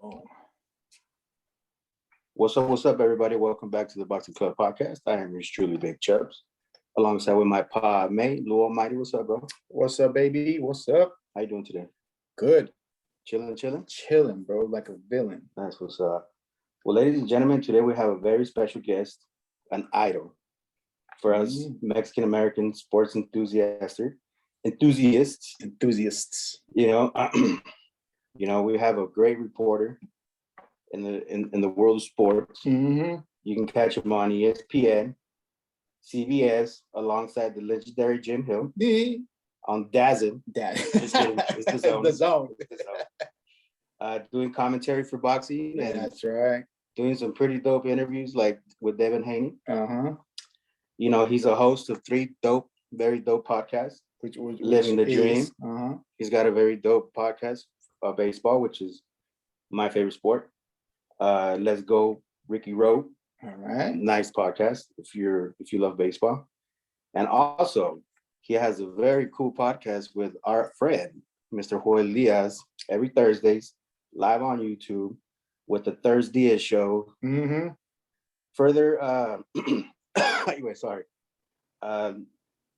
Oh. What's up, everybody? Welcome back to the Boxing Club podcast. I am yours truly, Big Chubbs, alongside with my pod mate, Lou Almighty. What's up, bro? What's up, baby? What's up? How you doing today? Good. Chilling, bro, like a villain. That's what's up. Well, ladies and gentlemen, today we have a very special guest, an idol for us Mexican American sports enthusiasts. You know, we have a great reporter in the world of sports. Mm-hmm. You can catch him on ESPN, CBS, alongside the legendary Jim Hill. On DAZN. Just kidding. It's the zone. The zone. Doing commentary for boxing. Yeah, that's right. Doing some pretty dope interviews like with Devin Haney. Uh-huh. You know, he's a host of three very dope podcasts. Which Living the Dream. Uh-huh. He's got a very dope podcast of baseball, which is my favorite sport. Let's Go Ricky Road. All right. Nice podcast if you love baseball. And also, he has a very cool podcast with our friend, Mr. Joel Diaz, every Thursdays, live on YouTube with the Thursday show. Mm-hmm. Further, anyway, sorry.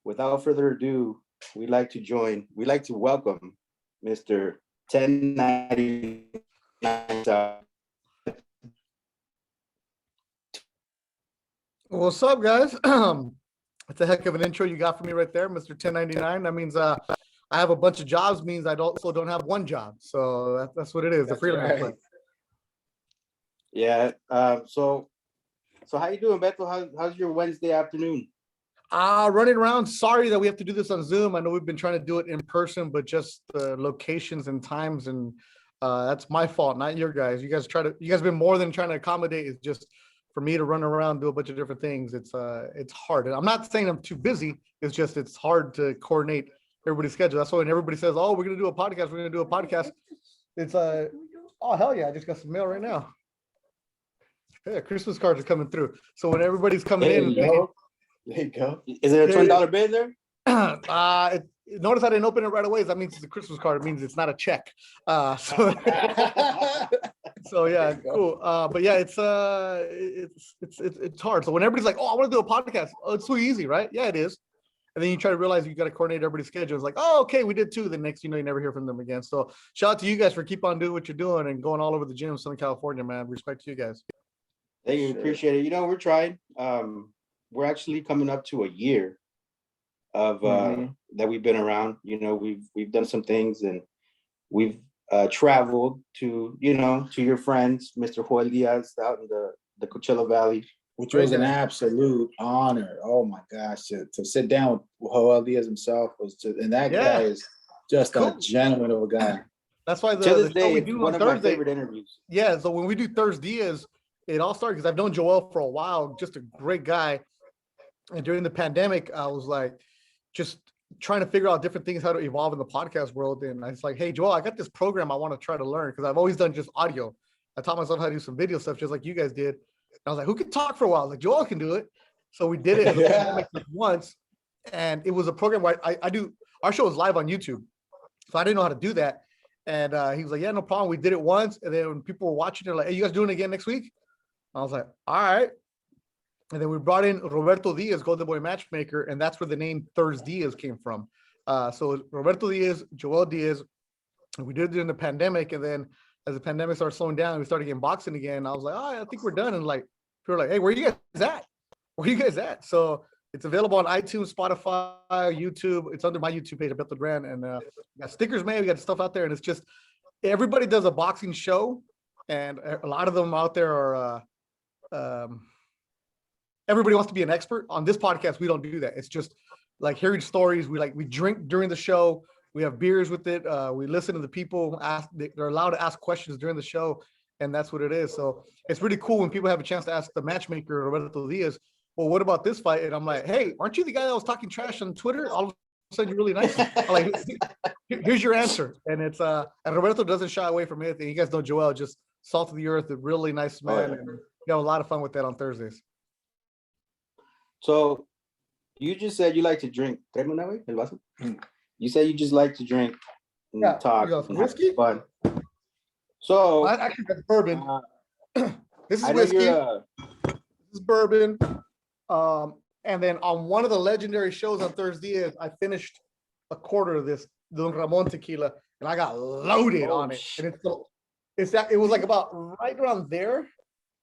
Without further ado, we'd like to welcome Mr. 1099. What's up, guys? It's a heck of an intro you got for me right there, Mr. 1099. That means I have a bunch of jobs, means I don't have one job. So that's what it is, the freelance. Right. Yeah. So how you doing, Beto? How's your Wednesday afternoon? Running around. Sorry that we have to do this on Zoom. I know we've been trying to do it in person, but just the locations and times, and that's my fault, not your guys. You guys have been more than trying to accommodate. It's just for me to run around, do a bunch of different things. It's hard. And I'm not saying I'm too busy. It's just it's hard to coordinate everybody's schedule. That's why when everybody says, "Oh, we're gonna do a podcast," it's oh hell yeah! I just got some mail right now. Yeah, Christmas cards are coming through. So when everybody's coming in. There you go. Is there a $20 bill there? Notice I didn't open it right away. That means it's a Christmas card. It means it's not a check. So yeah, cool. But yeah, it's hard. So when everybody's like, "Oh, I want to do a podcast," oh, it's so easy, right? Yeah, it is. And then you try to realize you got to coordinate everybody's schedule. It's like, "Oh, okay, we did too." The next, you never hear from them again. So shout out to you guys for keep on doing what you're doing and going all over the gym in Southern California, man. Respect to you guys. Thank you, appreciate it. We're trying. We're actually coming up to a year of that we've been around. We've done some things, and we've traveled to your friends, Mr. Joel Diaz, out in the Coachella Valley, which was an absolute honor. Oh my gosh, to sit down with Joel Diaz himself and that guy is just a gentleman of a guy. That's why to this day, we do one of my favorite interviews. Yeah, so when we do Thursdays, it all started because I've known Joel for a while, just a great guy. And during the pandemic, I was like, just trying to figure out different things, how to evolve in the podcast world. And I was like, "Hey, Joel, I got this program I want to try to learn," because I've always done just audio. I taught myself how to do some video stuff, just like you guys did. And I was like, "Who can talk for a while?" I was like, "Joel can do it." So we did it once. And it was a program where I do, our show is live on YouTube. So I didn't know how to do that. And he was like, "Yeah, no problem." We did it once. And then when people were watching, they're like, "Hey, you guys doing it again next week?" I was like, "All right." And then we brought in Roberto Diaz, Golden Boy Matchmaker, and that's where the name Thursdays came from. So Roberto Diaz, Joel Diaz, and we did it during the pandemic. And then as the pandemic started slowing down, we started getting boxing again. I was like, "Oh, I think we're done." And like, people were like, "Hey, where are you guys at? Where are you guys at?" So it's available on iTunes, Spotify, YouTube. It's under my YouTube page, Beto Duran. And we got stickers made. We got stuff out there. And it's just, everybody does a boxing show. And a lot of them out there are, everybody wants to be an expert. On this podcast, we don't do that. It's just like hearing stories. We drink during the show. We have beers with it. We listen to the people. They're allowed to ask questions during the show, and that's what it is. So it's really cool when people have a chance to ask the matchmaker, Roberto Diaz, "Well, what about this fight?" And I'm like, "Hey, aren't you the guy that was talking trash on Twitter? All of a sudden, you're really nice." I'm like, "Here's your answer." And it's and Roberto doesn't shy away from anything. You guys know Joel, just salt of the earth, a really nice man. And we have a lot of fun with that on Thursdays. So you just said you like to drink. You said you just like to drink and talk and have fun. So Actually, that's bourbon. This is I know whiskey. you're. This is bourbon. And then on one of the legendary shows on Thursday, I finished a quarter of this Don Ramon tequila, and I got loaded on it. And it was like about right around there,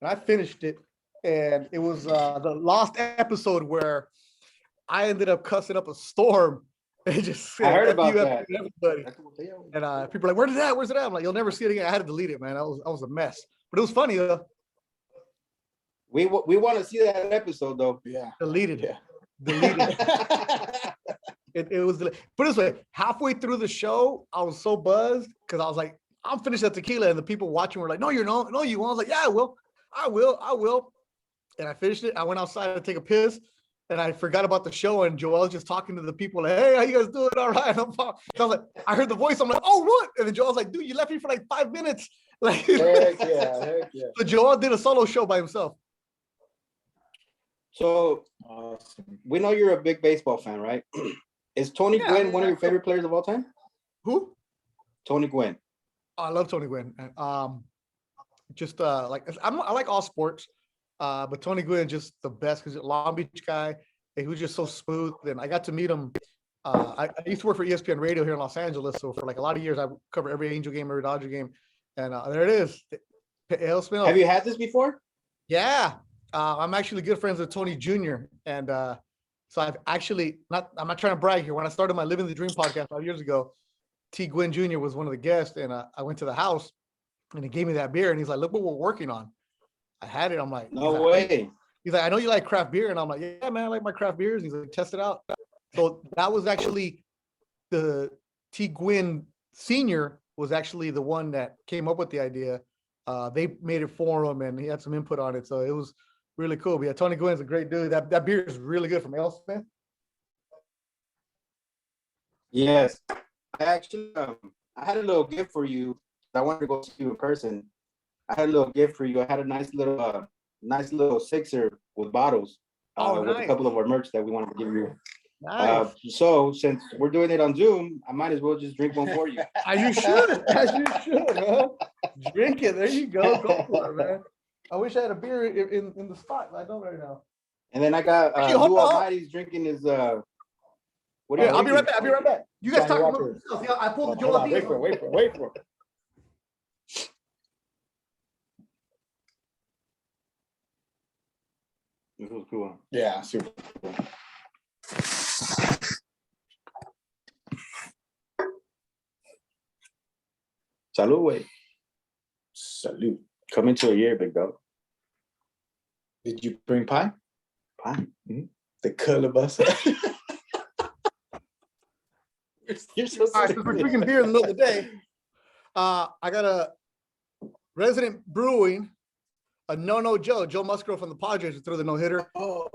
and I finished it. And it was the last episode where I ended up cussing up a storm. And just said, I heard about that. Everybody. And people are like, "Where's it at? Where's it at?" I'm like, "You'll never see it again." I had to delete it, man. I was a mess, but it was funny though. We want to see that episode though. Yeah. Deleted it. Deleted it. It was put it this way, halfway through the show, I was so buzzed because I was like, I'm finished that tequila, and the people watching were like, "No, you're not. No, you won't." I was like, "Yeah, I will. And I finished it. I went outside to take a piss, and I forgot about the show, and Joel's just talking to the people like, "Hey, how you guys doing?" "All right." So I was like, I heard the voice. I'm like, "Oh, what?" And then Joel's like, "Dude, you left me for like 5 minutes." Like, heck yeah. So Joel did a solo show by himself. So Awesome. we know you're a big baseball fan, right? Is Tony Gwynn one of your favorite players of all time? Who? Tony Gwynn. Oh, I love Tony Gwynn. Just like I like all sports, but Tony Gwynn just the best because Long Beach guy. And he was just so smooth. And I got to meet him. I used to work for ESPN Radio here in Los Angeles, so for like a lot of years, I covered every Angel game, every Dodger game, and there it is. Ale Smith. Have you had this before? Yeah, I'm actually good friends with Tony Jr. And so I've actually I'm not trying to brag here. When I started my Living the Dream podcast 5 years ago, T. Gwynn Jr. was one of the guests, and I went to the house, and he gave me that beer, and he's like, "Look what we're working on." I had it. I'm like, No way. He's like, "I know you like craft beer," and I'm like, "Yeah, man, I like my craft beers." He's like, "Test it out." So that was actually the T. Gwynn Senior was actually the one that came up with the idea. They made it for him, and he had some input on it, so it was really cool. But yeah, Tony Gwynn's a great dude. That beer is really good from Ale Smith. Yes. I actually I had a little gift for you. I wanted to go see you in person. I had a little gift for you. I had a nice little sixer with bottles with a couple of our merch that we wanted to give you. Nice. So since we're doing it on Zoom, I might as well just drink one for you. As you should, man. Drink it. There you go. Go for it, man. I wish I had a beer in the spot. I don't right now. And then I got Lou Almighty's drinking his I'll be right back. You guys talk about yourself. Yeah, I pulled the Joel Diaz. Wait for it. This was cool. Yeah, super cool. Salud, way. Salute. Coming to a year, big dog. Did you bring pie? Pie. Mm-hmm. The calabaza. You're so all right, since we're drinking beer in the middle of the day, I got a resident brewing, a No Joe Musgrove from the Padres who threw the no-hitter. Oh,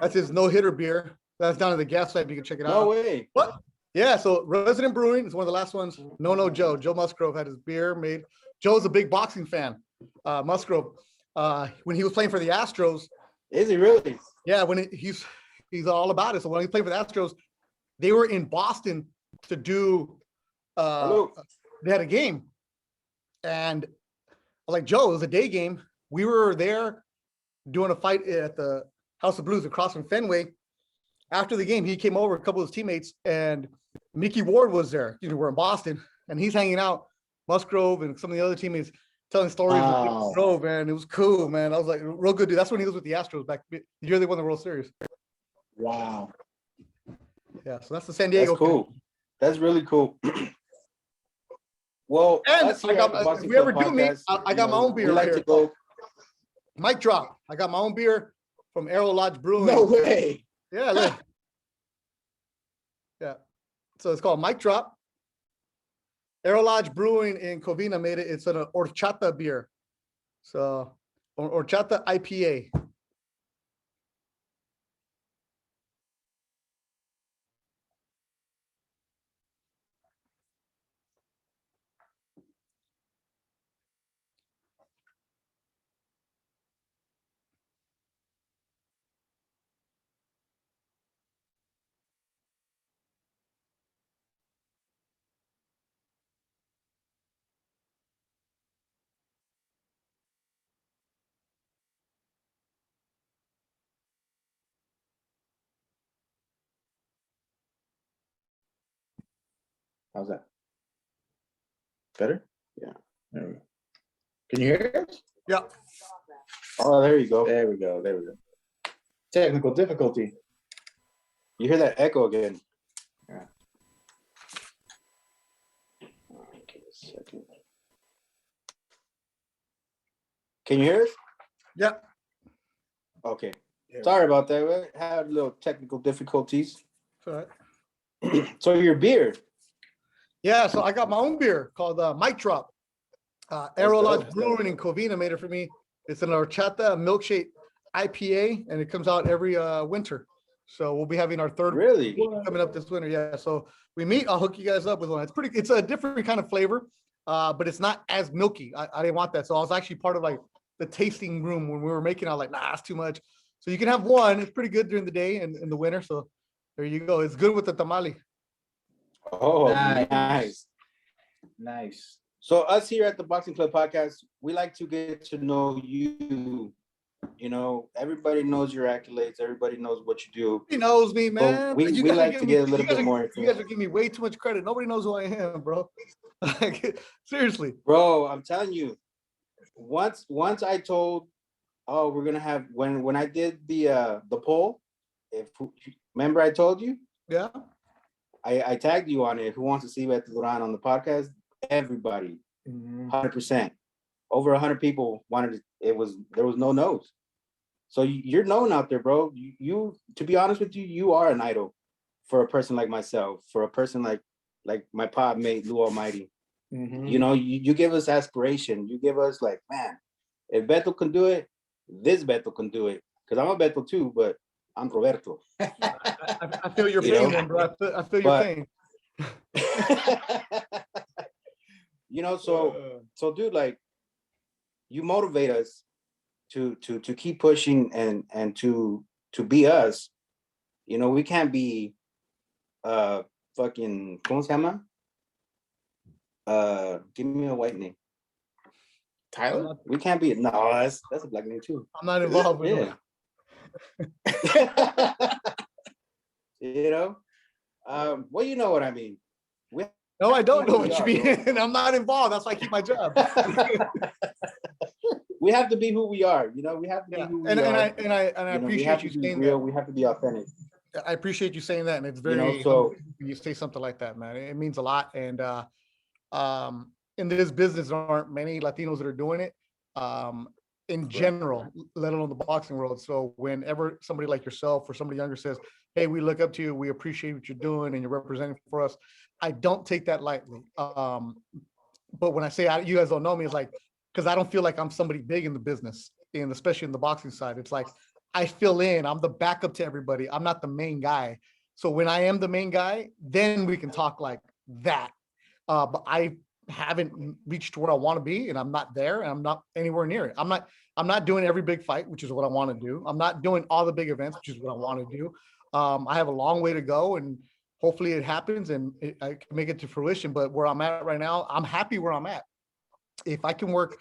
that's his no-hitter beer. That's down at the gas site. You can check it out. No way. What? Yeah, so Resident Brewing is one of the last ones. No Joe Musgrove had his beer made. Joe's a big boxing fan. Musgrove, when he was playing for the Astros. Is he really? Yeah, when he's all about it. So when he played for the Astros, they were in Boston to do. They had a game, and I was like, "Joe, it was a day game. We were there doing a fight at the House of Blues across from Fenway. After the game, he came over, a couple of his teammates, and Mickey Ward was there. We're in Boston, and he's hanging out, Musgrove and some of the other teammates telling stories with Musgrove, man. It was cool, man. I was like, real good dude. That's when he was with the Astros back the year they won the World Series. wow. Yeah, so that's the San Diego. That's cool. That's really cool. Well, and if we ever do meet, I got my own beer. Like to go. Mic drop. I got my own beer from Arrow Lodge Brewing. No way. Yeah, look. Yeah. So it's called Mic Drop. Arrow Lodge Brewing in Covina made it. It's an horchata beer. So, horchata IPA. How's that? Better? Yeah. There we go. Can you hear us? Yeah. Oh, there you go. There we go. Technical difficulty. You hear that echo again? Yeah. Give a second. Can you hear us? Yeah. Okay. Sorry about that. We had a little technical difficulties. All right. So your beer. Yeah, so I got my own beer called Mic Drop. Arrow dope. Lodge Brewing in Covina made it for me. It's an horchata milkshake IPA, and it comes out every winter. So we'll be having our third Really? coming up this winter. Yeah, so we meet. I'll hook you guys up with one. It's a different kind of flavor, but it's not as milky. I didn't want that, so I was actually part of like the tasting room when we were making. I was like, nah, it's too much. So you can have one. It's pretty good during the day and in the winter. So there you go. It's good with the tamale. Oh, Nice. So us here at the Boxing Club Podcast, we like to get to know you. You know, everybody knows your accolades. Everybody knows what you do. He knows me, man. We You guys like to get a little you guys bit more You guys are giving me way too much credit. Nobody knows who I am, bro. Like, seriously. Bro, I'm telling you, once I told, oh, we're gonna have when I did the poll, if remember I told you, Yeah. I tagged you on it. Who wants to see Beto Duran on the podcast? Everybody, 100%. Over 100 people wanted it. There was no no's. So you're known out there, bro. You to be honest with you, you are an idol for a person like myself, for a person like my pod mate Lou Almighty. You know, you give us aspiration. You give us like, man, if Beto can do it, this Beto can do it. Because I'm a Beto too, but I'm Roberto. I feel your pain, man, bro. I feel your pain. You know, so dude, like, you motivate us to keep pushing and to be us. You know, we can't be fucking ¿cómo se llama? Give me a white name. Tyler? We can't be no, that's a black name too. I'm not involved with Yeah. You know? Well, you know what I mean. No, I don't know what you mean. I'm not involved. That's why I keep my job. We have to be who we are, you know. We have to be who we are. And I appreciate you saying that. We have to be authentic. I appreciate you saying that, and it's very You know, so when you say something like that, man. It means a lot. And in this business, there aren't many Latinos that are doing it. In general, let alone the boxing world. So whenever somebody like yourself or somebody younger says, hey, we look up to you, we appreciate what you're doing and you're representing for us, I don't take that lightly. But when I say you guys don't know me, it's like, because I don't feel like I'm somebody big in the business, and especially in the boxing side. It's like, I fill in, I'm the backup to everybody. I'm not the main guy. So when I am the main guy, then we can talk like that. But I haven't reached where I want to be, and I'm not there, and I'm not anywhere near it. I'm not doing every big fight, which is what I want to do. I'm not doing all the big events, which is what I want to do. I have a long way to go, and hopefully it happens and I can make it to fruition. But where I'm at right now, I'm happy where I'm at. If I can work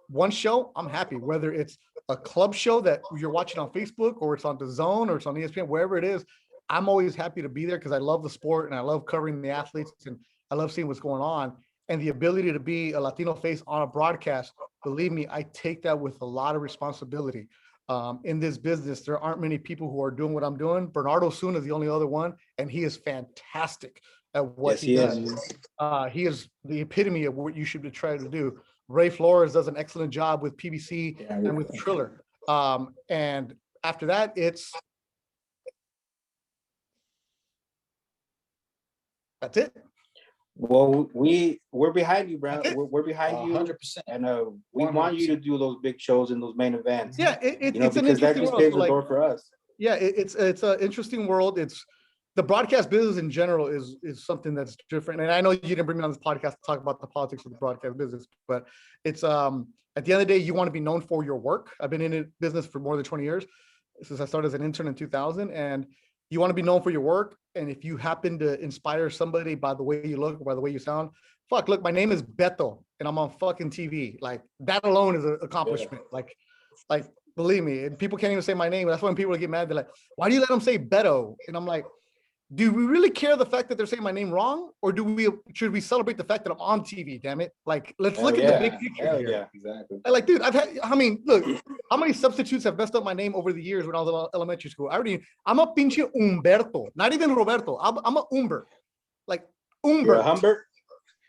one show, I'm happy. Whether it's a club show that you're watching on Facebook, or it's on DAZN, or it's on ESPN, wherever it is, I'm always happy to be there because I love the sport and I love covering the athletes and I love seeing what's going on. And the ability to be a Latino face on a broadcast, believe me, I take that with a lot of responsibility. In this business, there aren't many people who are doing what I'm doing. Bernardo Soon is the only other one, and he is fantastic at what he does. He is the epitome of what you should be trying to do. Ray Flores does an excellent job with PBC and with Triller. And after that, that's it. Well, we're behind you, bro. We're behind you, 100%. And we 100%. Want you to do those big shows and those main events. Yeah, it's because an interesting that just world. paves the door for us. Yeah, it's an interesting world. It's the broadcast business in general is something that's different. And I know you didn't bring me on this podcast to talk about the politics of the broadcast business, but it's at the end of the day, you want to be known for your work. I've been in the business for more than 20 years since I started as an intern in 2000, and you want to be known for your work. And if you happen to inspire somebody by the way you look, or by the way you sound, look, my name is Beto and I'm on fucking TV. Like, that alone is an accomplishment. Yeah. Like, believe me, and people can't even say my name. That's when people get mad. They're like, why do you let them say Beto? And I'm like, do we really care the fact that they're saying my name wrong, or should we celebrate the fact that I'm on TV? Damn it! Like, let's look at the big picture here. Yeah, exactly. Like, dude, look, how many substitutes have messed up my name over the years when I was in elementary school? I'm a pinche Umberto, not even Roberto. I'm a Umber, like Umbert. You're a Humbert?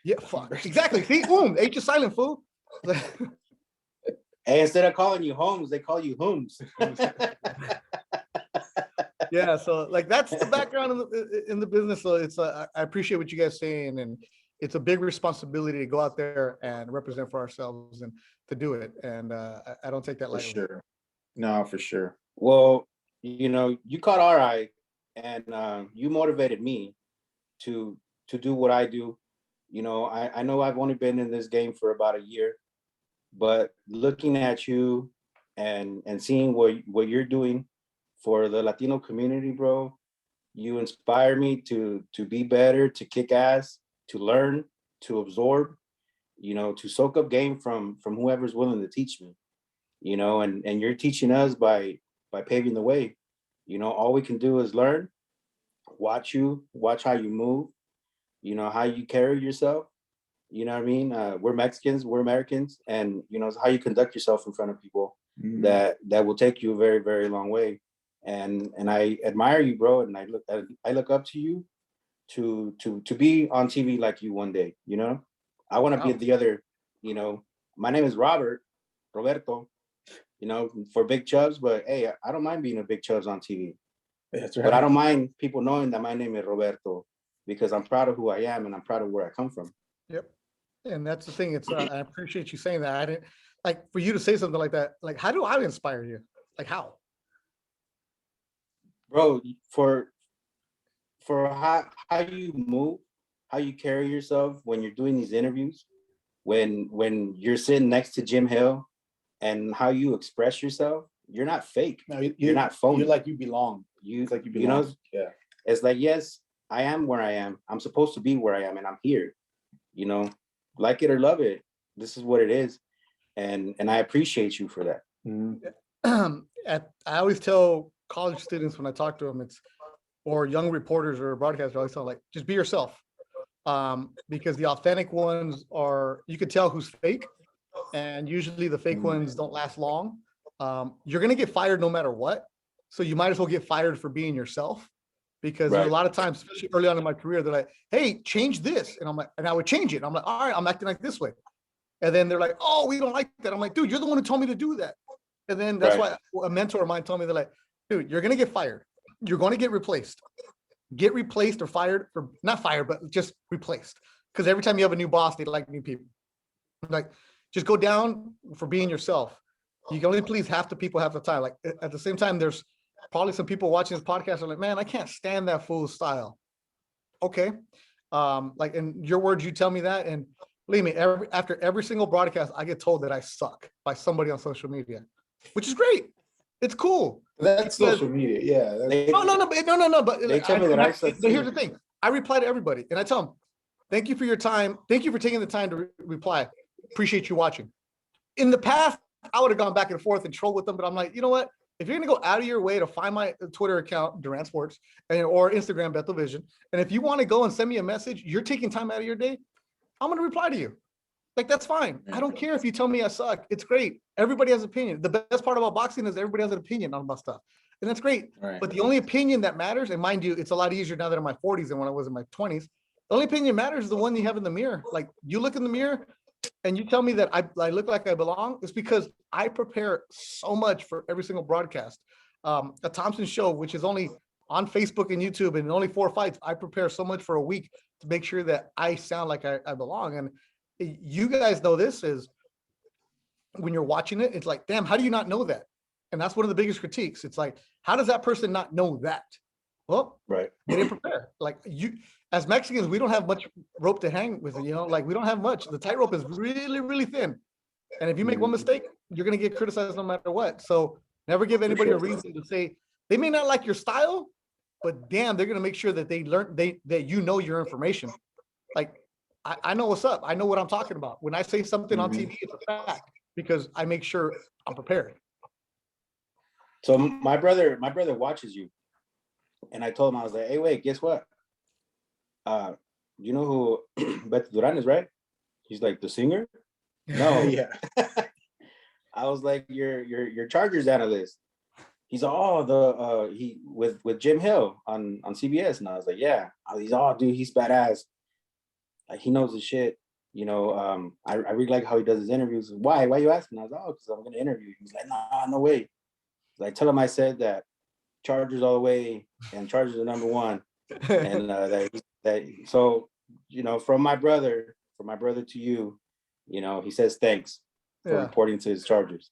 Yeah, fuck, exactly. See, H is silent, fool. Hey, instead of calling you Holmes, they call you Holmes. Yeah, so like that's the background in the business. So it's I appreciate what you guys saying, and it's a big responsibility to go out there and represent for ourselves and to do it. And I don't take that lightly. For sure. No, for sure. Well, you caught our eye, and you motivated me to do what I do. I know I've only been in this game for about a year, but looking at you and seeing what you're doing for the Latino community, bro, you inspire me to be better, to kick ass, to learn, to absorb, to soak up game from whoever's willing to teach me, and you're teaching us by paving the way. All we can do is learn, watch how you move, how you carry yourself. You know what I mean? We're Mexicans, we're Americans, and how you conduct yourself in front of people that will take you a very, very long way. And I admire you, bro, and I look up to you to be on TV like you one day. I want to be the other. My name is Roberto, for Big Chubbs, but hey, I don't mind being a Big Chubbs on TV. That's right. But I don't mind people knowing that my name is Roberto, because I'm proud of who I am and I'm proud of where I come from. Yep. And that's the thing. It's I appreciate you saying that. I didn't like for you to say something like that. Like, how do I inspire you? Like, how? Bro, for how you move, how you carry yourself when you're doing these interviews, when you're sitting next to Jim Hill, and how you express yourself, you're not fake. No, you're not phony. You're like you belong. It's like you belong. Yeah. It's like, yes, I am where I am. I'm supposed to be where I am, and I'm here. Like it or love it, this is what it is, and I appreciate you for that. I always tell college students when I talk to them, or young reporters or broadcasters, I always tell them, like, just be yourself, because the authentic ones you could tell who's fake, and usually the fake ones don't last long. You're gonna get fired no matter what, so you might as well get fired for being yourself, because there's a lot of times, especially early on in my career, they're like, hey, change this, and I'm like, and I would change it. I'm like, all right, I'm acting like this way, and then they're like, oh, we don't like that. I'm like, dude, you're the one who told me to do that. And then that's why a mentor of mine told me, they're like, dude, you're gonna get fired. You're going to get replaced. Get replaced or fired, or not fired, but just replaced. Because every time you have a new boss, they like new people. Like, just go down for being yourself. You can only please half the people half the time. Like, at the same time, there's probably some people watching this podcast are like, man, I can't stand that fool's style. Okay. Like, in your words, you tell me that, and believe me, after every single broadcast, I get told that I suck by somebody on social media, which is great. It's cool. That's social media. Yeah. No. But they tell me that I suck. But here's the thing. I reply to everybody, and I tell them, thank you for your time. Thank you for taking the time to reply. Appreciate you watching. In the past, I would have gone back and forth and trolled with them, but I'm like, you know what? If you're going to go out of your way to find my Twitter account, Duran Sports, or Instagram, Beto Vision, and if you want to go and send me a message, you're taking time out of your day, I'm going to reply to you. Like, that's fine. I don't care if you tell me I suck. It's great. Everybody has an opinion. The best part about boxing is everybody has an opinion on about stuff. And that's great. Right. But the only opinion that matters, and mind you, it's a lot easier now that I'm in my 40s than when I was in my 20s. The only opinion that matters is the one you have in the mirror. Like, you look in the mirror and you tell me that I look like I belong. It's because I prepare so much for every single broadcast. A Thompson show, which is only on Facebook and YouTube and only 4 fights, I prepare so much for a week to make sure that I sound like I belong. And you guys know this is when you're watching it, it's like, damn, how do you not know that? And that's one of the biggest critiques. It's like, how does that person not know that? Well, they didn't prepare. Like, you, as Mexicans, we don't have much rope to hang with, like, we don't have much. The tightrope is really, really thin. And if you make one mistake, you're going to get criticized no matter what. So never give anybody a reason to say, they may not like your style, but damn, they're going to make sure that that you know your information. Like, I know what's up. I know what I'm talking about. When I say something on TV, it's a fact, because I make sure I'm prepared. So my brother watches you. And I told him, I was like, hey, wait, guess what? You know who Beto Duran is, right? He's like, the singer? No. Yeah. I was like, your Chargers analyst. He's he with Jim Hill on CBS. And I was like, yeah. He's dude, he's badass. Like, he knows his shit. You know, I really like how he does his interviews. Why you asking? I was like, because I'm gonna interview. He's like, no way. Like, tell him I said that Chargers all the way and Chargers are number one. And so, you know, from my brother to you, you know, he says thanks for reporting to his Chargers.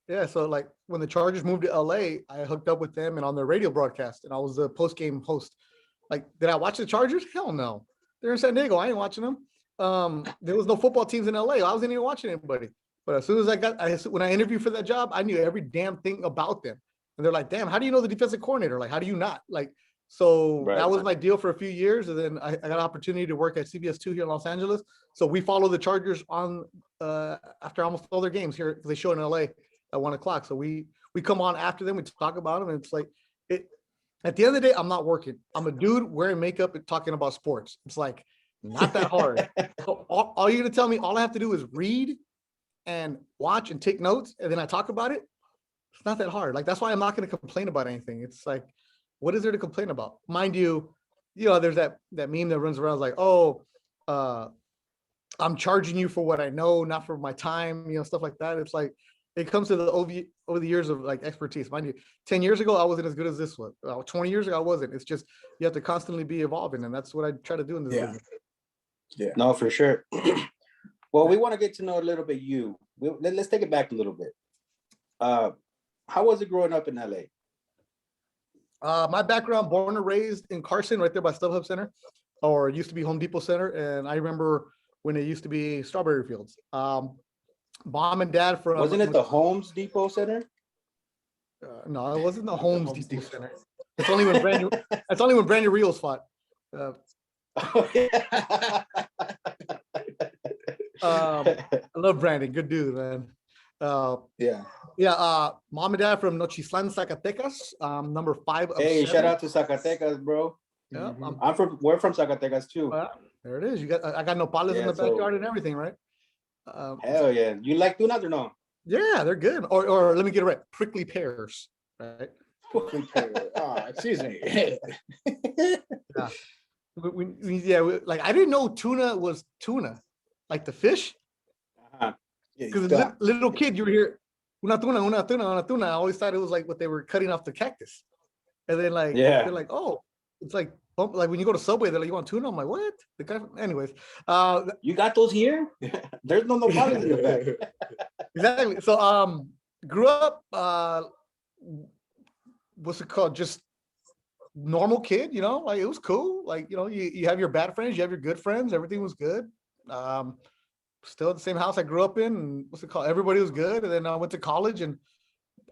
Yeah, so like when the Chargers moved to LA, I hooked up with them and on their radio broadcast, and I was the post-game host. Like, did I watch the Chargers? Hell no. They're in San Diego. I ain't watching them. There was no football teams in LA. I wasn't even watching anybody. But as soon as when I interviewed for that job, I knew every damn thing about them. And they're like, damn, how do you know the defensive coordinator? Like, how do you not? Like, so that was my deal for a few years. And then I got an opportunity to work at CBS 2 here in Los Angeles. So we follow the Chargers on after almost all their games here. They show in LA at 1:00. So we come on after them. We talk about them. And it's like, at the end of the day, I'm not working. I'm a dude wearing makeup and talking about sports. It's like, not that hard. So all you're going to tell me, all I have to do is read and watch and take notes. And then I talk about it. It's not that hard. Like, that's why I'm not going to complain about anything. It's like, what is there to complain about? Mind you, there's that meme that runs around like, I'm charging you for what I know, not for my time, stuff like that. It's like, it comes to the over the years of like expertise. Mind you, 10 years ago, I wasn't as good as this one. 20 years ago, I wasn't. It's just, you have to constantly be evolving. And that's what I try to do in this business. Yeah. No, for sure. Well, we want to get to know a little bit you. Let's take it back a little bit. How was it growing up in LA? My background, born and raised in Carson, right there by StubHub Center, or it used to be Home Depot Center. And I remember when it used to be Strawberry Fields. Mom and dad from... Wasn't it the Homes Depot Center? No, it wasn't the Homes Depot Center. It's only when Brandon Rios fought. I love Brandon. Good dude, man. Mom and dad from Nochislan, Zacatecas. Number 5 of 7. Shout out to Zacatecas, bro. Yeah, we're from Zacatecas too. There it is. I got nopales in the backyard and everything, right? Hell yeah. You like tunas or no? Yeah, they're good. Or let me get it right. Prickly pears, right? Prickly pear. Excuse me. Like, I didn't know tuna was tuna, like the fish. Because as a little kid, you were here, una tuna, una tuna, una tuna. I always thought it was like what they were cutting off the cactus. And then they're like, oh, it's like when you go to Subway, they're like, you want tuna? I'm like, what? The guy, anyways. You got those here? There's no nopales in the back. Exactly. So grew up, what's it called? Just normal kid, like, it was cool. Like, you have your bad friends, you have your good friends, everything was good. Still at the same house I grew up in, and what's it called? Everybody was good. And then I went to college, and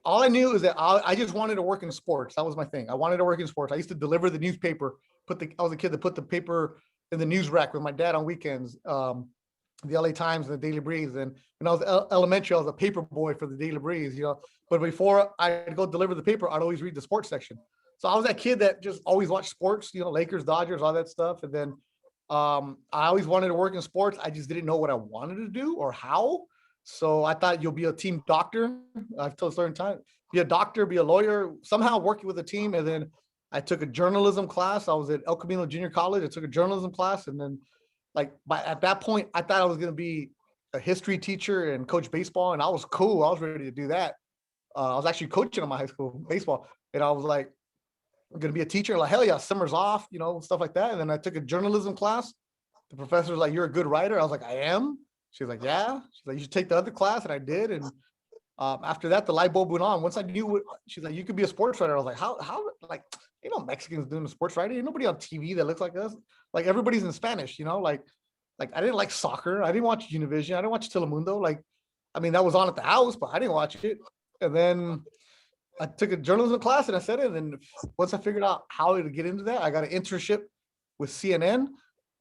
all I knew is that I just wanted to work in sports. That was my thing. I wanted to work in sports. I used to deliver the newspaper. I was a kid that put the paper in the news rack with my dad on weekends. The LA Times and the Daily Breeze. And when I was elementary, I was a paper boy for the Daily Breeze, But before I'd go deliver the paper, I'd always read the sports section. So I was that kid that just always watched sports, Lakers, Dodgers, all that stuff. And then I always wanted to work in sports. I just didn't know what I wanted to do or how. So I thought, you'll be a team doctor. I've told a certain time, be a doctor, be a lawyer, somehow working with a team. And then I took a journalism class. I was at El Camino Junior College. I took a journalism class. And then at that point, I thought I was going to be a history teacher and coach baseball. And I was cool. I was ready to do that. I was actually coaching on my high school baseball. And I was like, I'm going to be a teacher. Like, hell yeah, summer's off, stuff like that. And then I took a journalism class. The professor was like, you're a good writer. I was like, I am. She was like, yeah. She's like, you should take the other class. And I did. And after that, the light bulb went on. Once I knew she's like, you could be a sports writer. I was like, how, like, Mexicans doing the sports writing. Ain't nobody on TV that looks like us. Like, everybody's in Spanish, like I didn't like soccer. I didn't watch Univision. I didn't watch Telemundo. Like, I mean, that was on at the house, but I didn't watch it. And then I took a journalism class and I said it. And then once I figured out how to get into that, I got an internship with CNN.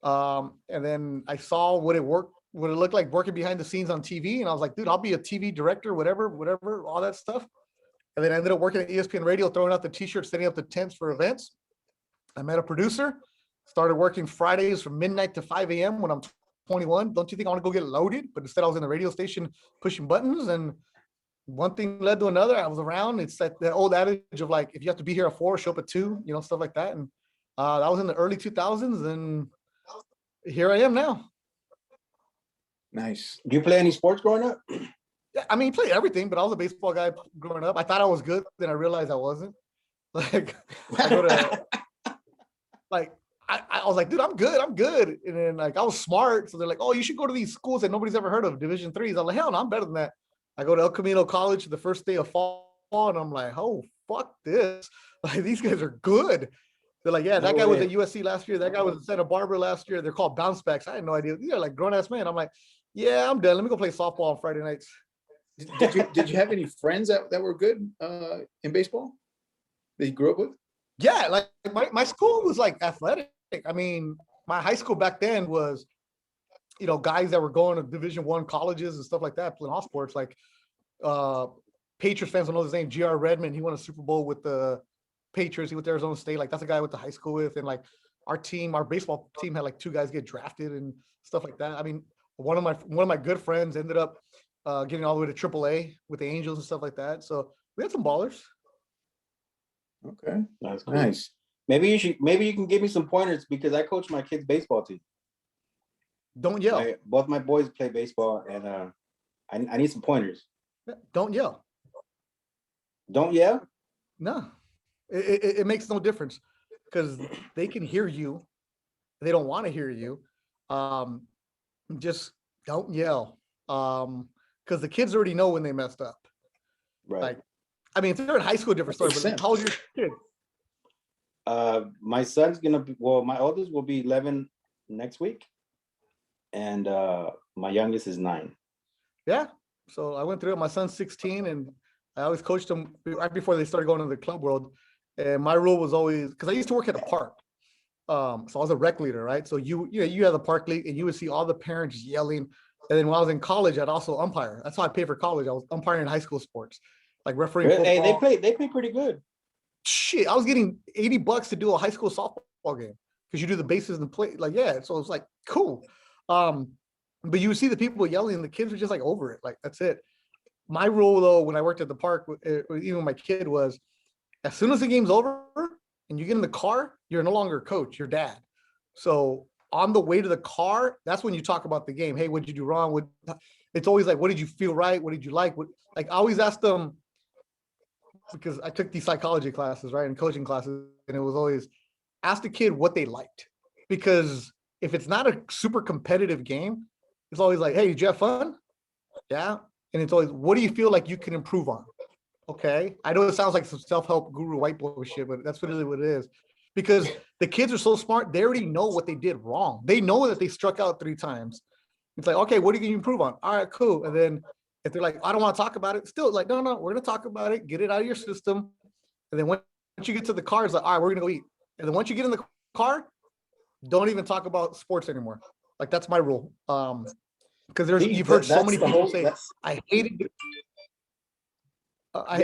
And then I saw what it looked like working behind the scenes on TV. And I was like, dude, I'll be a TV director, whatever, all that stuff. And then I ended up working at ESPN Radio, throwing out the t-shirts, setting up the tents for events. I met a producer, started working Fridays from midnight to 5 a.m. when I'm 21. Don't you think I want to go get loaded? But instead I was in the radio station pushing buttons, and one thing led to another. I was around. It's like the old adage of like, if you have to be here at 4, show up at 2, stuff like that. And that was in the early 2000s, and here I am now. Nice. Do you play any sports growing up? Yeah, I mean, played everything, but I was a baseball guy growing up. I thought I was good, then I realized I wasn't. Like, I go to, like, I was like, dude, I'm good. And then like I was smart, so they're like, oh, you should go to these schools that nobody's ever heard of, Division IIIs. I'm like, hell no, I'm better than that. I go to El Camino College the first day of fall, and I'm like, oh, fuck this. Like, these guys are good. They're like, yeah, that guy was at USC last year. That guy was at Santa Barbara last year. They're called bounce backs. I had no idea. They're like grown-ass men. I'm like, yeah, I'm done. Let me go play softball on Friday nights. Did you have any friends that were good in baseball that you grew up with? Yeah, like my school was like athletic. I mean, my high school back then was, guys that were going to Division I colleges and stuff like that, playing all sports. Like Patriots fans will know his name, G.R. Redmond. He won a Super Bowl with the Patriots. He went to Arizona State. Like, that's a guy I went to high school with. And like our baseball team had like 2 guys get drafted and stuff like that. I mean, one of my good friends ended up getting all the way to AAA with the Angels and stuff like that. So we had some ballers. Okay, That's cool. nice. Maybe you can give me some pointers, because I coach my kids' baseball team. Don't yell. Both my boys play baseball, and I need some pointers. Don't yell. Don't yell? No, it makes no difference, because they can hear you. They don't want to hear you. Just don't yell. Because the kids already know when they messed up. Right. Like, I mean, if they're in high school, different story. But how old is your kid? My son's my oldest will be 11 next week, and my youngest is 9. Yeah. So I went through it. My son's 16, and I always coached them right before they started going into the club world. And my rule was always, because I used to work at a park. So I was a rec leader, right? So you had the park league, and you would see all the parents yelling. And then when I was in college, I'd also umpire. That's how I paid for college. I was umpiring in high school sports, like refereeing football. Hey, they play pretty good. Shit, I was getting $80 to do a high school softball game, because you do the bases and play. Like, yeah, so it's like cool. But you would see the people yelling, and the kids were just like over it. Like, that's it. My rule though, when I worked at the park, even my kid, was as soon as the game's over and you get in the car, you're no longer coach, you're dad. So on the way to the car, that's when you talk about the game. Hey, what did you do wrong? It's always like, what did you feel right? What did you like? Like, I always ask them, because I took these psychology classes, right, and coaching classes, and it was always ask the kid what they liked. Because if it's not a super competitive game, it's always like, hey, did you have fun? Yeah. And it's always, what do you feel like you can improve on? Okay. I know it sounds like some self-help guru white boy shit, but that's really what it is. Because the kids are so smart, they already know what they did wrong. They know that they struck out 3 times. It's like, okay, what are you going to improve on? All right, cool. And then if they're like, I don't want to talk about it, still like, no, we're going to talk about it, get it out of your system. And then once you get to the car, it's like, all right, we're going to go eat. And then once you get in the car, don't even talk about sports anymore. Like, that's my rule. Because you've heard so many people say, I hated it. I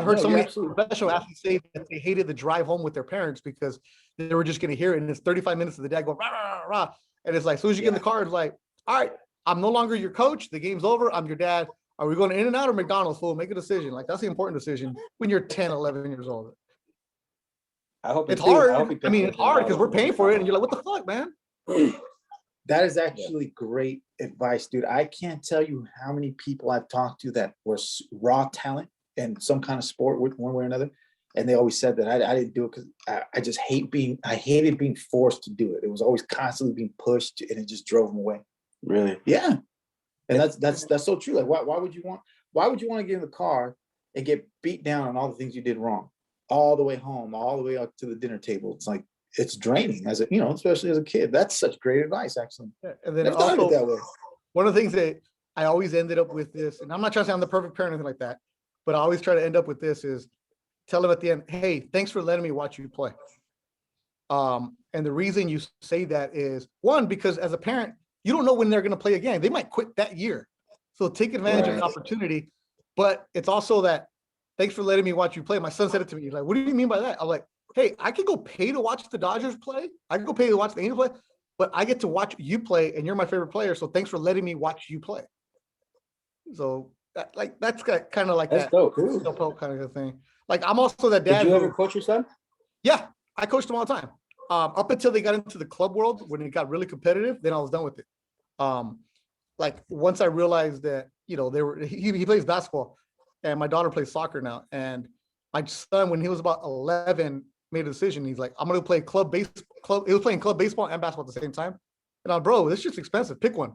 heard so many professional athletes say that they hated the drive home with their parents because they were just going to hear it. And it's 35 minutes of the dad going, rah, rah, rah. And it's like, as soon as you get in the car, it's like, all right, I'm no longer your coach. The game's over. I'm your dad. Are we going to In-N-Out or McDonald's? Fool? Make a decision. Like, that's the important decision when you're 10, 11 years old. I hope it's hard. I mean, it's hard because we're paying for it. And you're like, what the fuck, man? That is actually great advice, dude. I can't tell you how many people I've talked to that were raw talent in some kind of sport with one way or another. And they always said that I didn't do it because I just hated being forced to do it. It was always constantly being pushed, and it just drove them away. Really? Yeah. And that's so true. Like, why would you want to get in the car and get beat down on all the things you did wrong all the way home, all the way up to the dinner table? It's like, it's draining as especially as a kid. That's such great advice, actually. Yeah, and then Never thought of it that way. One of the things that I always ended up with this, and I'm not trying to say I'm the perfect parent or anything like that, but I always try to end up with this is tell them at the end, hey, thanks for letting me watch you play. And the reason you say that is, one, because as a parent, you don't know when they're going to play again. They might quit that year. So take advantage of the opportunity. But it's also that, thanks for letting me watch you play. My son said it to me. He's like, what do you mean by that? I'm like, hey, I could go pay to watch the Dodgers play. I could go pay to watch the Angels play, but I get to watch you play, and you're my favorite player. So thanks for letting me watch you play. So that's kind of like That's that dope. self-help kind of thing. Like I'm also that dad. Did you ever coach your son? Yeah, I coached them all the time. Up until they got into the club world, when it got really competitive, then I was done with it. Like once I realized that, you know, he plays basketball and my daughter plays soccer now. And my son, when he was about 11, made a decision. He's like, I'm going to play he was playing club baseball and basketball at the same time. And I'm, bro, this shit's expensive. Pick one.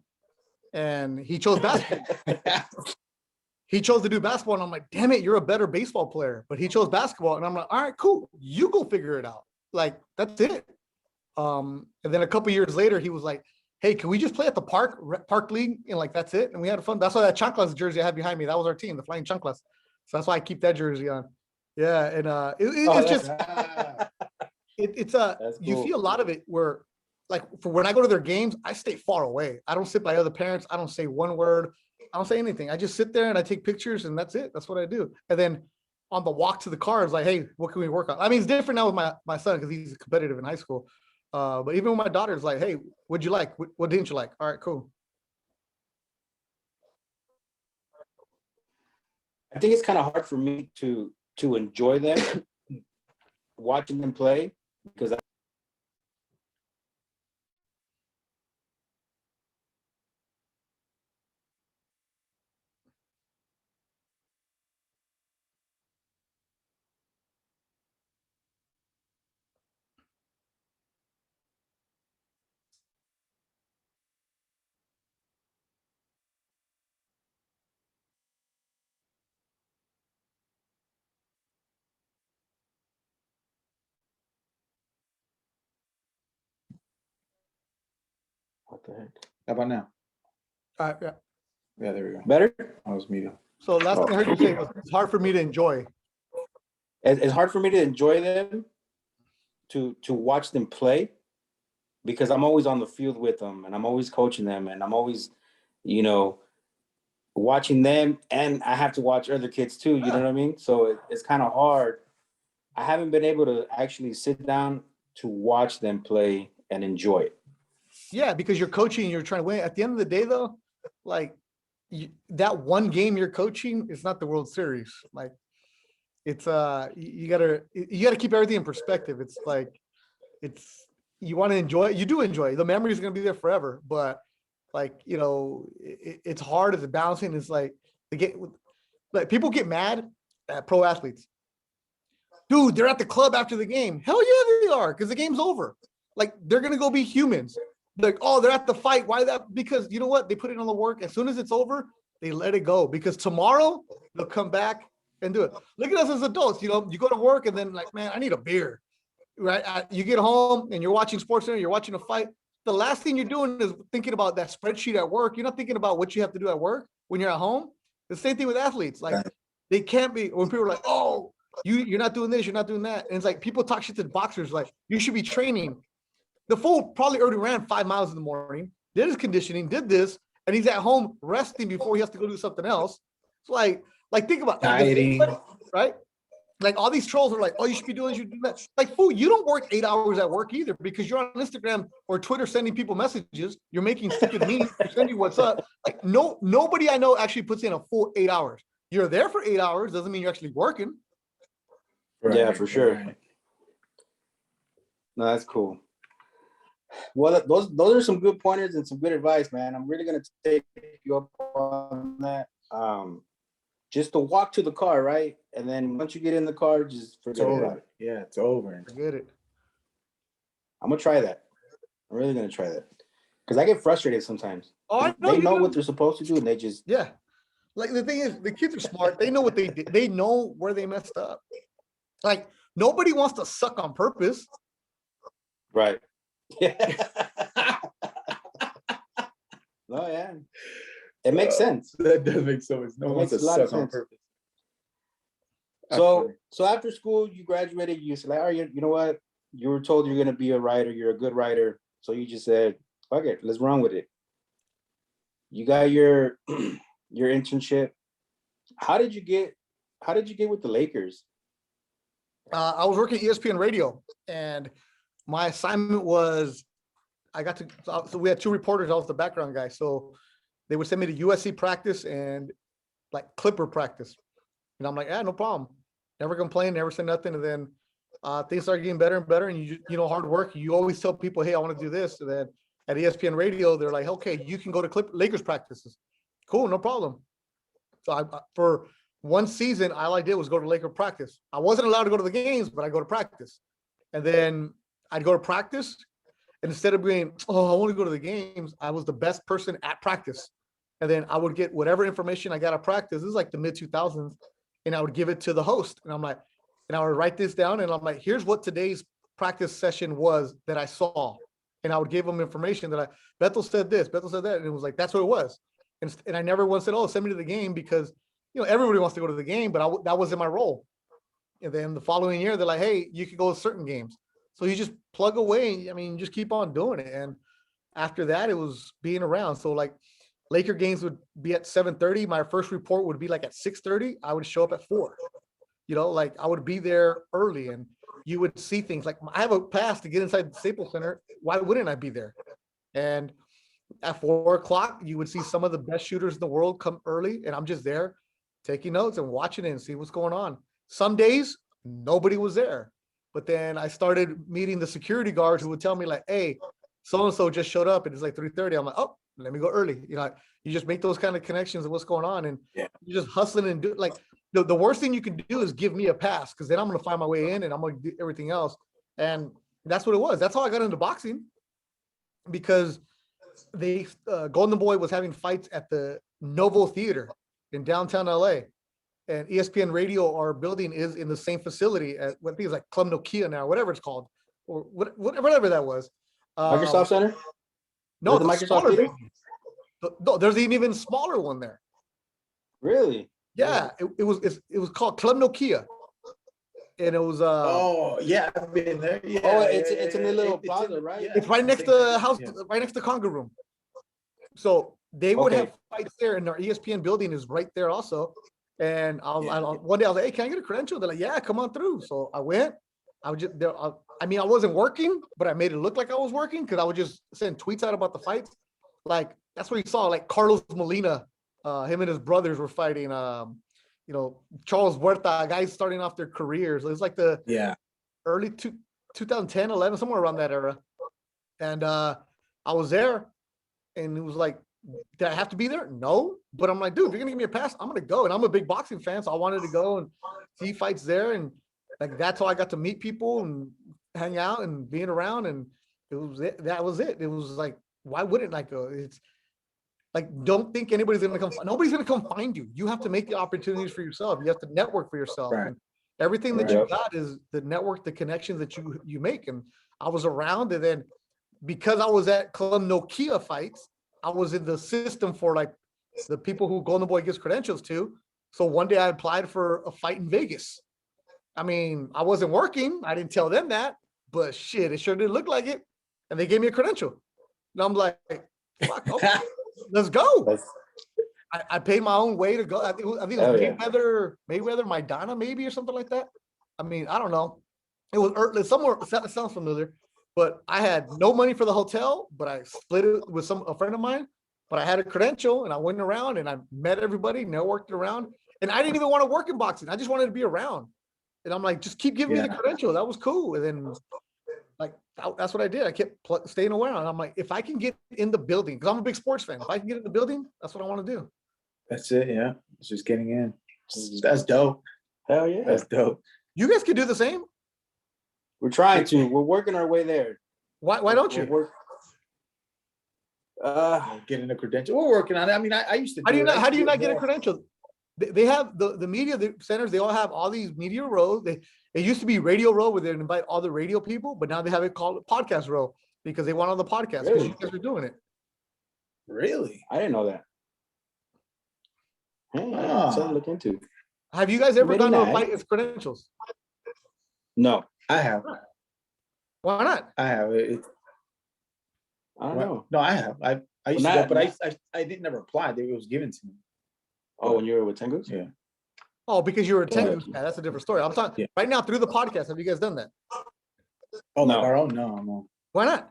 And he chose basketball. He chose to do basketball. And I'm like, damn it, you're a better baseball player. But he chose basketball. And I'm like, all right, cool. You go figure it out. Like, that's it. And then a couple years later, he was like, hey, can we just play at the park league? And like, that's it. And we had fun. That's why that Chanclas jersey I had behind me, that was our team, the Flying Chanclas. So that's why I keep that jersey on. Yeah. And it's just, cool. You see a lot of it where, like, for when I go to their games, I stay far away. I don't sit by other parents. I don't say one word. I don't say anything. I just sit there and I take pictures and that's it. That's what I do. And then on the walk to the car, it's like, hey, what can we work on? I mean, it's different now with my son because he's competitive in high school. But even with my daughter, it's like, hey, what'd you like? What didn't you like? All right, cool. I think it's kind of hard for me to enjoy them, watching them play, because what the heck? How about now? Yeah. Yeah, there we go. Better? I was muted. So last thing I heard you say was it's hard for me to enjoy. It's hard for me to enjoy them, to watch them play, because I'm always on the field with them and I'm always coaching them and I'm always, you know, watching them, and I have to watch other kids too, you know what I mean? So it's kind of hard. I haven't been able to actually sit down to watch them play and enjoy it. Yeah, because you're coaching and you're trying to win. At the end of the day, though, like that one game you're coaching is not the World Series. Like it's you gotta keep everything in perspective. It's like you want to enjoy it. You do enjoy it. The memories are gonna be there forever. But like, you know, it's hard as a balancing. It's like like people get mad at pro athletes. Dude, they're at the club after the game. Hell yeah, they are, because the game's over. Like they're gonna go be humans. Like, oh, they're at the fight. Why that? Because you know what? They put in on the work. As soon as it's over, they let it go. Because tomorrow they'll come back and do it. Look at us as adults. You know, you go to work and then like, man, I need a beer. Right? You get home and you're watching SportsCenter. You're watching a fight. The last thing you're doing is thinking about that spreadsheet at work. You're not thinking about what you have to do at work when you're at home. The same thing with athletes. Like they can't be. When people are like, oh, you're not doing this, you're not doing that. And it's like people talk shit to the boxers. Like you should be training. The fool probably already ran 5 miles in the morning, did his conditioning, did this, and he's at home resting before he has to go do something else. It's like think about it, right? Like all these trolls are like, oh, you should be doing this, you should do that. Like, fool, you don't work 8 hours at work either because you're on Instagram or Twitter sending people messages. You're making stupid memes, sending what's up. Like nobody I know actually puts in a full 8 hours. You're there for 8 hours, doesn't mean you're actually working. Right, yeah, for sure. Right. No, that's cool. Well, those are some good pointers and some good advice, man. I'm really gonna take you up on that. Just to walk to the car, right? And then once you get in the car, just forget about it. Yeah, it's over. Forget it. I'm gonna try that. I'm really gonna try that because I get frustrated sometimes. Oh, I know they know what they're supposed to do, and they just Like the thing is, the kids are smart. They know what they did. They know where they messed up. Like nobody wants to suck on purpose. Right. No, yeah. It makes sense. That does make sense. No one wants to suck on purpose. So after school, you graduated. You said, like, all right, you know what? You were told you're going to be a writer. You're a good writer. So you just said, fuck it, let's run with it. You got your internship. How did you get with the Lakers? I was working at ESPN Radio, and my assignment was so we had two reporters. I was the background guy, so they would send me to USC practice and like Clipper practice, and I'm like, no problem, never complain, never say nothing. And then things start getting better and better, and you know, hard work. You always tell people, hey, I want to do this, and then at ESPN Radio, they're like, okay, you can go to Lakers practices. Cool, no problem. So for one season, all I did was go to Laker practice. I wasn't allowed to go to the games, but I go to practice. And then I'd go to practice. And instead of being, I want to go to the games, I was the best person at practice. And then I would get whatever information I got at practice. This is like the mid 2000s. And I would give it to the host. And I'm like, and I would write this down. And I'm like, here's what today's practice session was that I saw. And I would give them information that Beto said this, Beto said that. And it was like, that's what it was. And I never once said, send me to the game, because, you know, everybody wants to go to the game, but that wasn't my role. And then the following year, they're like, hey, you can go to certain games. So you just plug away. I mean, just keep on doing it. And after that, it was being around. So like Laker games would be at 7:30. My first report would be like at 6:30. I would show up at 4. You know, like I would be there early, and you would see things like, I have a pass to get inside the Staples Center. Why wouldn't I be there? And at 4 o'clock, you would see some of the best shooters in the world come early, and I'm just there taking notes and watching it and see what's going on. Some days, nobody was there. But then I started meeting the security guards who would tell me like, hey, so-and-so just showed up and it's like 3:30. I'm like, oh, let me go early. You know, you just make those kind of connections of what's going on, and you're just hustling and do like the worst thing you can do is give me a pass, because then I'm going to find my way in and I'm going to do everything else. And that's what it was. That's how I got into boxing, because Golden Boy was having fights at the Novo Theater in downtown LA, and ESPN Radio, our building is in the same facility at what I think is like Club Nokia now, whatever it's called, or whatever that was. Microsoft Center? No, the the Microsoft smaller Theater? no, there's an even smaller one there. Really? Yeah, it was called Club Nokia, and it was I've been there. Yeah, it's in the little plaza, right? it's right next to the house, right next to Conga Room. So they would have fights there, and our ESPN building is right there also. And one day I was like, hey, can I get a credential? They're like, yeah, come on through. So I went. I would just, I wasn't working, but I made it look like I was working, because I would just send tweets out about the fights. Like, that's what you saw, like Carlos Molina, him and his brothers were fighting, you know, Charles Huerta, guys starting off their careers. It was like the early 2010, 11, somewhere around that era. And I was there, and it was like, did I have to be there? No. But I'm like, dude, if you're gonna give me a pass, I'm gonna go. And I'm a big boxing fan, so I wanted to go and see fights there. And like, that's how I got to meet people and hang out and being around. And that was it. It was like, why wouldn't I go? It's like, don't think anybody's gonna come. Nobody's gonna come find you. You have to make the opportunities for yourself. You have to network for yourself. Right. And everything that you got is the network, the connections that you make. And I was around, and then because I was at Club Nokia fights, I was in the system for like the people who Golden Boy gives credentials to. So one day I applied for a fight in Vegas. I mean, I wasn't working. I didn't tell them that, but shit, it sure did look like it. And they gave me a credential. And I'm like, fuck, okay, let's go. I paid my own way to go. I think it was Mayweather, Maidana, maybe, or something like that. I mean, I don't know. It was somewhere. It sounds familiar. But I had no money for the hotel, but I split it with a friend of mine. But I had a credential, and I went around and I met everybody, networked around. And I didn't even want to work in boxing. I just wanted to be around. And I'm like, just keep giving me the credential. That was cool. And then, like, that's what I did. I kept staying around. And I'm like, if I can get in the building, because I'm a big sports fan, if I can get in the building, that's what I want to do. That's it. Yeah, it's just getting in. That's dope. Hell yeah, that's dope. You guys could do the same. We're trying to. We're working our way there. Why don't you? Getting a credential. We're working on it. I mean, I used to. How do you not get a credential? They have the media centers. They all have all these media rows. It used to be Radio Row, where they invite all the radio people, but now they have it called Podcast Row, because they want all the podcasts. Because you guys are doing it. Really? I didn't know that. Hey, something to look into. Have you guys ever gone to a fight with credentials? No. I have. Why not? I have. I don't know. No, I have. I used to go, but I didn't never apply. It was given to me. Oh, when you were with Tengus? Yeah. Oh, because you're a 10 But- news guy. That's a different story. I'm talking Yeah. right now through the podcast. Have you guys done that? Oh, like No. our own? No. Why not?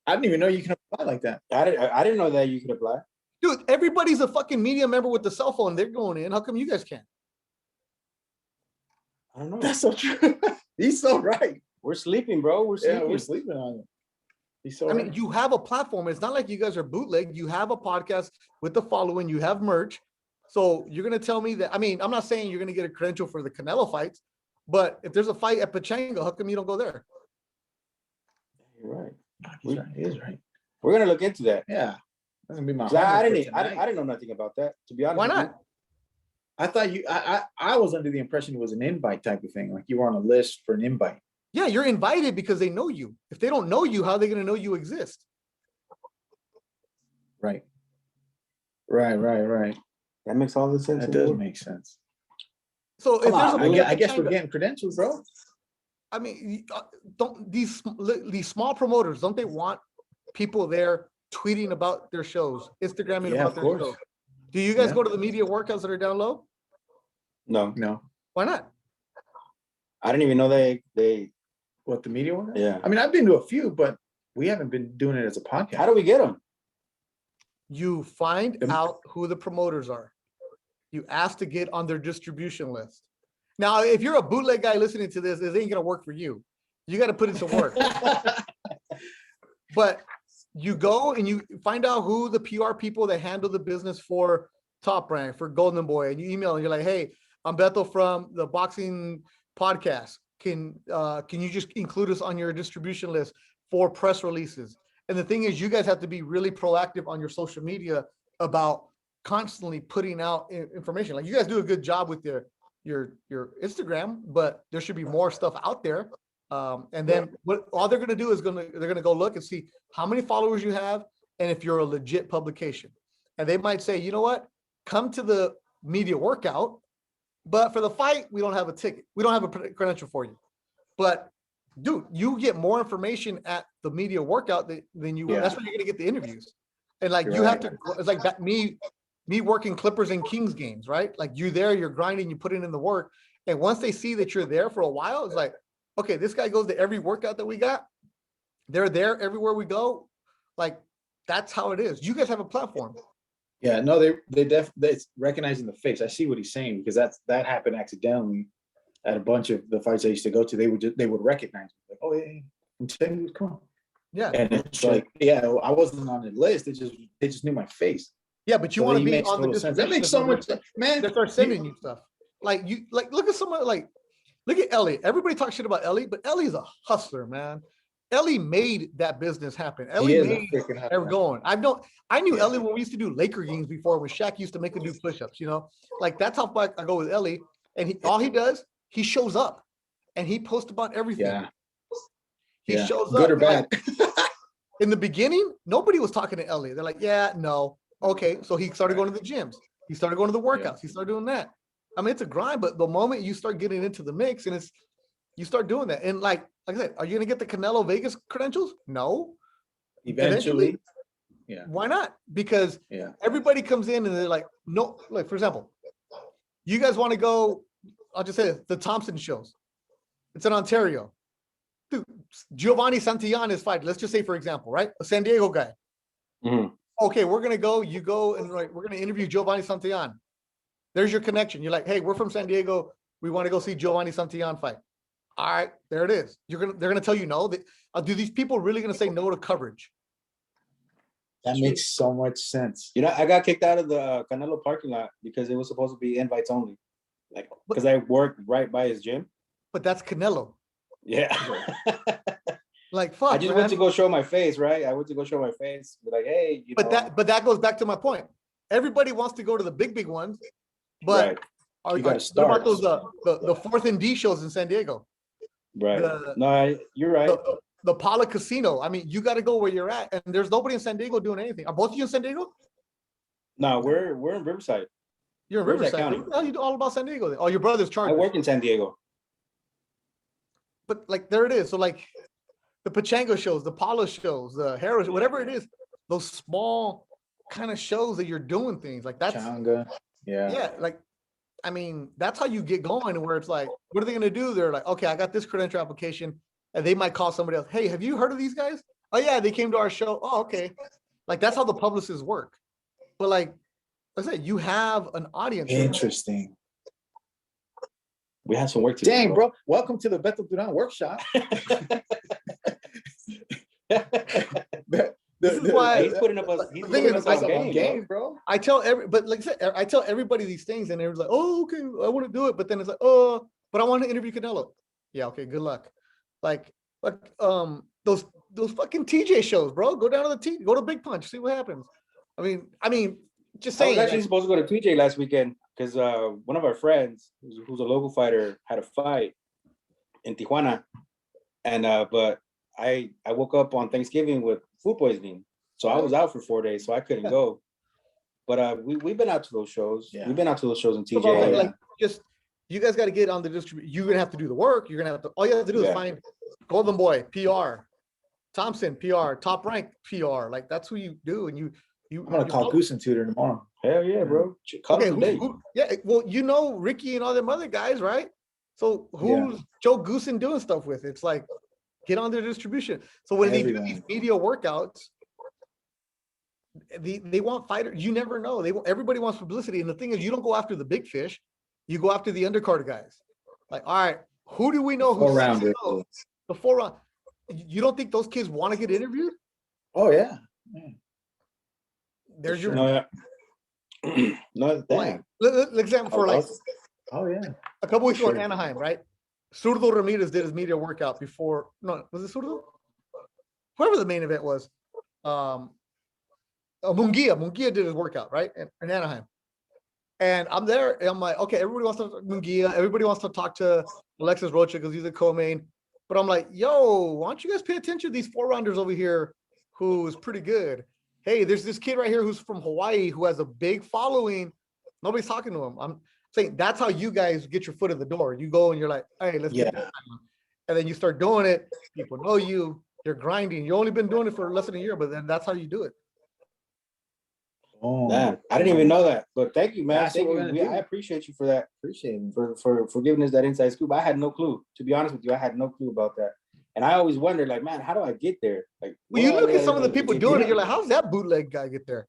I didn't even know you can apply like that. I didn't know that you could apply. Dude, everybody's a fucking media member with the cell phone. They're going in. How come you guys can't? I don't know. That's so true. He's so right. We're sleeping, bro. We're sleeping. Yeah, we're sleeping on it. He's so I right. mean, you have a platform. It's not like you guys are bootleg. You have a podcast with the following. You have merch. So you're going to tell me that, I mean, I'm not saying you're going to get a credential for the Canelo fights, but if there's a fight at Pachango, how come you don't go there? You're right. He's right. He is right. We're gonna look into that. Yeah. That's gonna be my 'Cause I homework didn't. for tonight. I didn't know nothing about that. To be honest. Why with you. not? I thought I was under the impression it was an invite type of thing. Like you were on a list for an invite. Yeah, you're invited because they know you. If they don't know you, how are they going to know you exist? Right. That makes all the sense. That in the does world. make sense. So if Come there's on, a I guess we're Pachanga- getting credentials, bro. I mean, don't these small promoters, don't they want people there tweeting about their shows, Instagramming Yeah, about of their course. shows? Do you guys Yeah. go to the media workouts that are down low? No, No. Why not? I didn't even know they. What, the media one? Yeah. I mean, I've been to a few, but we haven't been doing it as a podcast. How do we get them? You find Them- out who the promoters are. You ask to get on their distribution list. Now, if you're a bootleg guy listening to this, it ain't gonna work for you. You got to put in some work. But you go and you find out who the PR people that handle the business for Top Rank, for Golden Boy, and you email and you're like, hey, I'm Beto from the boxing podcast. Can you just include us on your distribution list for press releases? And the thing is, you guys have to be really proactive on your social media about constantly putting out information. Like you guys do a good job with your Instagram, but there should be more stuff out there. And then what all they're gonna do is they're gonna go look and see how many followers you have and if you're a legit publication. And they might say, you know what, come to the media workout, but for the fight, we don't have a ticket. We don't have a credential for you. But dude, you get more information at the media workout than you will. Yeah. That's where you're gonna get the interviews. And like You're you have right. to, it's like that me working Clippers and Kings games, right? Like you're there, you're grinding, you put in the work. And once they see that you're there for a while, it's like, okay, this guy goes to every workout that we got. They're there everywhere we go. Like that's how it is. You guys have a platform. Yeah, no, it's recognizing the face. I see what he's saying because that happened accidentally at a bunch of the fights I used to go to. They would recognize me. Like, oh yeah, I'm telling you, come on. Yeah. And it's like, yeah, I wasn't on the list. They just knew my face. Yeah, but you So want to that be makes on the total sense. distribution That makes list so where much sense, man. they start sending you stuff. Like look at someone look at Ellie. Everybody talks shit about Ellie, but Ellie's a hustler, man. Ellie made that business happen. He Ellie is a made freaking ever hustler. going. I knew Yeah. Ellie when we used to do Laker games before when Shaq used to make her do push-ups, you know? Like that's how far I go with Ellie. And all he does, he shows up and he posts about everything. Yeah. He Yeah. shows Good up. or bad. In the beginning, nobody was talking to Ellie. They're like, yeah, no. Okay. So he started going to the gyms. He started going to the workouts. He started doing that. I mean, it's a grind, but the moment you start getting into the mix and you start doing that. And like I said, are you going to get the Canelo Vegas credentials? No. Eventually. Yeah. Why not? Because Yeah. everybody comes in and they're like, no, like for example, you guys want to go, I'll just say this, the Thompson shows. It's in Ontario. Dude, Giovanni Santillán is fighting. Let's just say, for example, right? A San Diego guy. Mhm. Okay, we're gonna go, you go and like we're gonna interview Giovanni Santillán. There's your connection. You're like, hey, we're from San Diego. We want to go see Giovanni Santillán fight. All right, there it is. They're gonna tell you no. Do these people really gonna say no to coverage? That makes so much sense. You know, I got kicked out of the Canelo parking lot because it was supposed to be invites only. Like, because I worked right by his gym. But that's Canelo. Yeah. Like fuck. I just man. went to go show my face, right? I went to go show my face. Be like, hey, you know. But that goes back to my point. Everybody wants to go to the big ones, but Right. are You gotta what about start. those the 4th and D shows in San Diego? Right. The- No, you're right. The Paula Casino. I mean, you got to go where you're at, and there's nobody in San Diego doing anything. Are both of you in San Diego? No, we're in Riverside. You're in Riverside Riverside. County. What the hell you do all about San Diego then? Oh, your brother's I Chargers. work in San Diego. But like there it is. So like the Pachango shows, the Paula shows, the Harris, whatever it is, those small kind of shows that you're doing things like that's Changa. Yeah. yeah. Like I mean, that's how you get going, where it's like, what are they going to do? They're like, okay, I got this credential application, and they might call somebody else. Hey, have you heard of these guys? Oh yeah, they came to our show. Oh, okay. Like that's how the publicists work. But like I said, you have an audience. Interesting. We have some work to do. Dang, bro. Welcome to the Beto Duran workshop. This is why he's putting up the thing is, on game, bro. I tell I tell everybody these things, and everyone's like, "Oh, okay, I want to do it," but then it's like, "Oh, but I want to interview Canelo." Yeah, okay, good luck. Like those fucking TJ shows, bro. Go down to the go to Big Punch, see what happens. I mean, just saying. I was actually supposed to go to TJ last weekend because one of our friends, who's a local fighter, had a fight in Tijuana, and but I woke up on Thanksgiving with food poisoning, so I was out for 4 days, so I couldn't go. But we've been out to those shows. Yeah. We've been out to those shows in TJ. So, like, just you guys got to get on the distribution. You're gonna have to do the work. You're gonna have to. All you have to do is find Golden Boy PR, Thompson PR, Top Rank PR. Like that's who you do, and you. I'm gonna call Goose and Tutor tomorrow. Hell yeah, bro. Okay, yeah. Well, you know Ricky and all them other guys, right? So who's Joe Goosen doing stuff with? It's like get on their distribution. So when they do these media workouts, they want fighters. You never know. Everybody wants publicity, and the thing is, you don't go after the big fish. You go after the undercard guys. Like, all right, who do we know? The 4 round. You don't think those kids want to get interviewed? Oh yeah. There's your no damn. Example for like a couple weeks ago in Anaheim, right? Zurdo Ramirez did his media workout before. No, was it Zurdo? Whoever the main event was. Munguia did his workout, right? In Anaheim. And I'm there, and I'm like, okay, everybody wants to talk to Munguia. Everybody wants to talk to Alexis Rocha because he's a co-main. But I'm like, yo, why don't you guys pay attention to these 4-rounders over here who is pretty good? Hey, there's this kid right here who's from Hawaii who has a big following. Nobody's talking to him. I'm saying that's how you guys get your foot in the door. You go and you're like, hey, let's get this. And then you start doing it. People know you. You're grinding. You've only been doing it for less than a year, but then that's how you do it. Oh, man, I didn't even know that. But thank you, man. Thank you. I appreciate you for that. Appreciate it for giving us that inside scoop. I had no clue. To be honest with you, I had no clue about that. And I always wondered, like, man, how do I get there? Like, well, you look at some of the people doing it, you're like, how's that bootleg guy get there?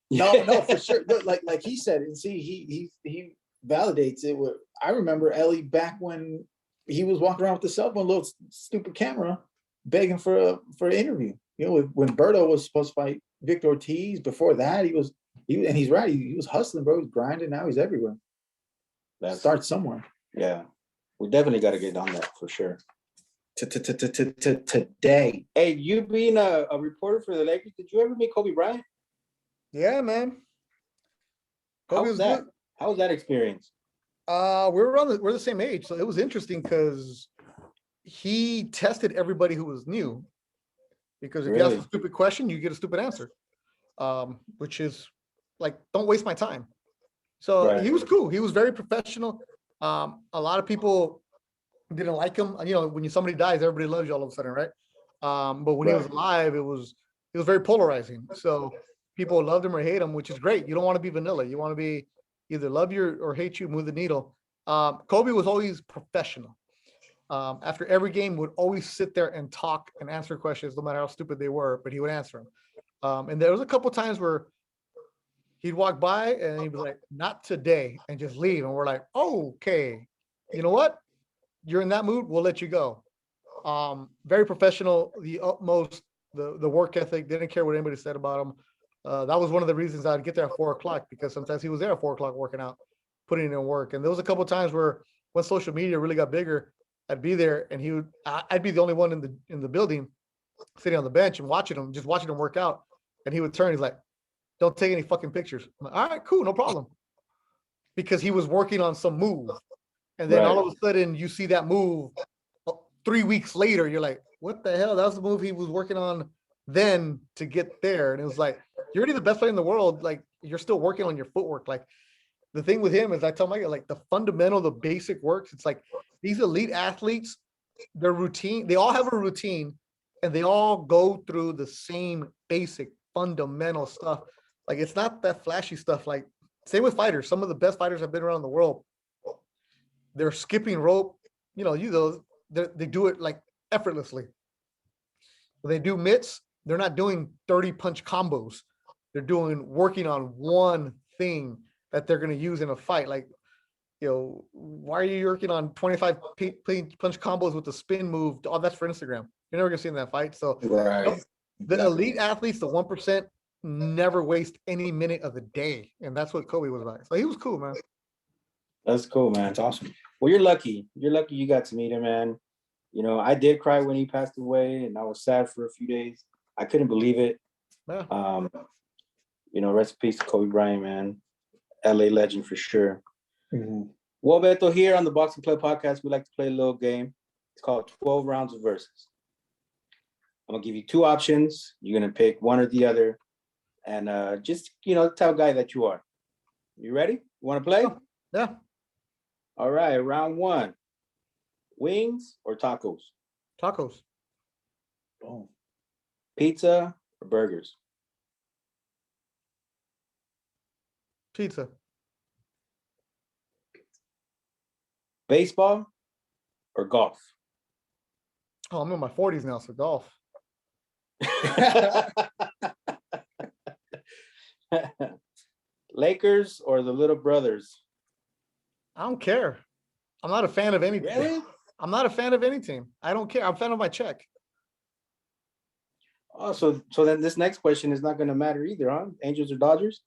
No, for sure. Like he said, and see, he validates it. I remember Ellie back when he was walking around with the cell phone, little stupid camera, begging for an interview. You know, when Berto was supposed to fight Victor Ortiz. Before that, and he's right. He was hustling, bro. He's grinding. Now he's everywhere. Start somewhere. Yeah, we definitely got to get on that for sure. Today. Hey, you being a reporter for the Lakers, did you ever meet Kobe Bryant? Yeah, man. How was that? How was that experience? We're the same age, so it was interesting because he tested everybody who was new. Because if you ask a stupid question, you get a stupid answer, which is like, don't waste my time. So he was cool. He was very professional. A lot of people didn't like him. You know, when somebody dies, everybody loves you all of a sudden, right? But when he was alive, he was very polarizing. So people loved him or hate him, which is great. You don't want to be vanilla. You want to be either love you or hate you, move the needle. Kobe was always professional. After every game, would always sit there and talk and answer questions, no matter how stupid they were, but he would answer them. And there was a couple times where he'd walk by and he'd be like, not today, and just leave. And we're like, okay, you know what? You're in that mood, we'll let you go. Very professional, the utmost, the work ethic, didn't care what anybody said about him. That was one of the reasons I'd get there at 4 o'clock, because sometimes he was there at 4 o'clock working out, putting in work. And there was a couple times where when social media really got bigger, I'd be there and I'd be the only one in the building sitting on the bench and watching him work out. And he would turn, he's like, don't take any fucking pictures. I'm like, all right, cool, no problem. Because he was working on some move. And then all of a sudden you see that move 3 weeks later, you're like, what the hell? That was the move he was working on then to get there. And it was like, you're already the best player in the world. Like, you're still working on your footwork. Like, the thing with him is, I tell my guy, like, the fundamental, the basic works. It's like these elite athletes, their routine, they all have a routine and they all go through the same basic fundamental stuff. Like, it's not that flashy stuff like Same with fighters. Some of the best fighters have been around the world. They're skipping rope. They do it like effortlessly. When they do mitts, they're not doing 30 punch combos. They're working on one thing that they're going to use in a fight. Like, why are you working on 25 punch combos with the spin move? Oh, that's for Instagram. You're never going to see in that fight. So Right. The elite athletes, the 1%, never waste any minute of the day. And that's what Kobe was like. So he was cool, man. That's cool, man. That's awesome. Well, you're lucky. You're lucky you got to meet him, man. I did cry when he passed away, and I was sad for a few days. I couldn't believe it. Yeah. Rest in peace to Kobe Bryant, man. LA legend for sure. Mm-hmm. Well, Beto, here on the Boxing Play podcast, we like to play a little game. It's called 12 Rounds of Versus. I'm going to give you two options. You're going to pick one or the other. And just, tell guy that you are. You ready? You want to play? Yeah. All right, round one. Wings or tacos? Tacos. Boom. Pizza or burgers? Pizza. Baseball or golf? Oh, I'm in my 40s now, so golf. Lakers or the Little Brothers? I don't care. I'm not a fan of anything. Really? I'm not a fan of any team. I don't care. I'm a fan of my check. Oh, so then this next question is not going to matter either, huh? Angels or Dodgers?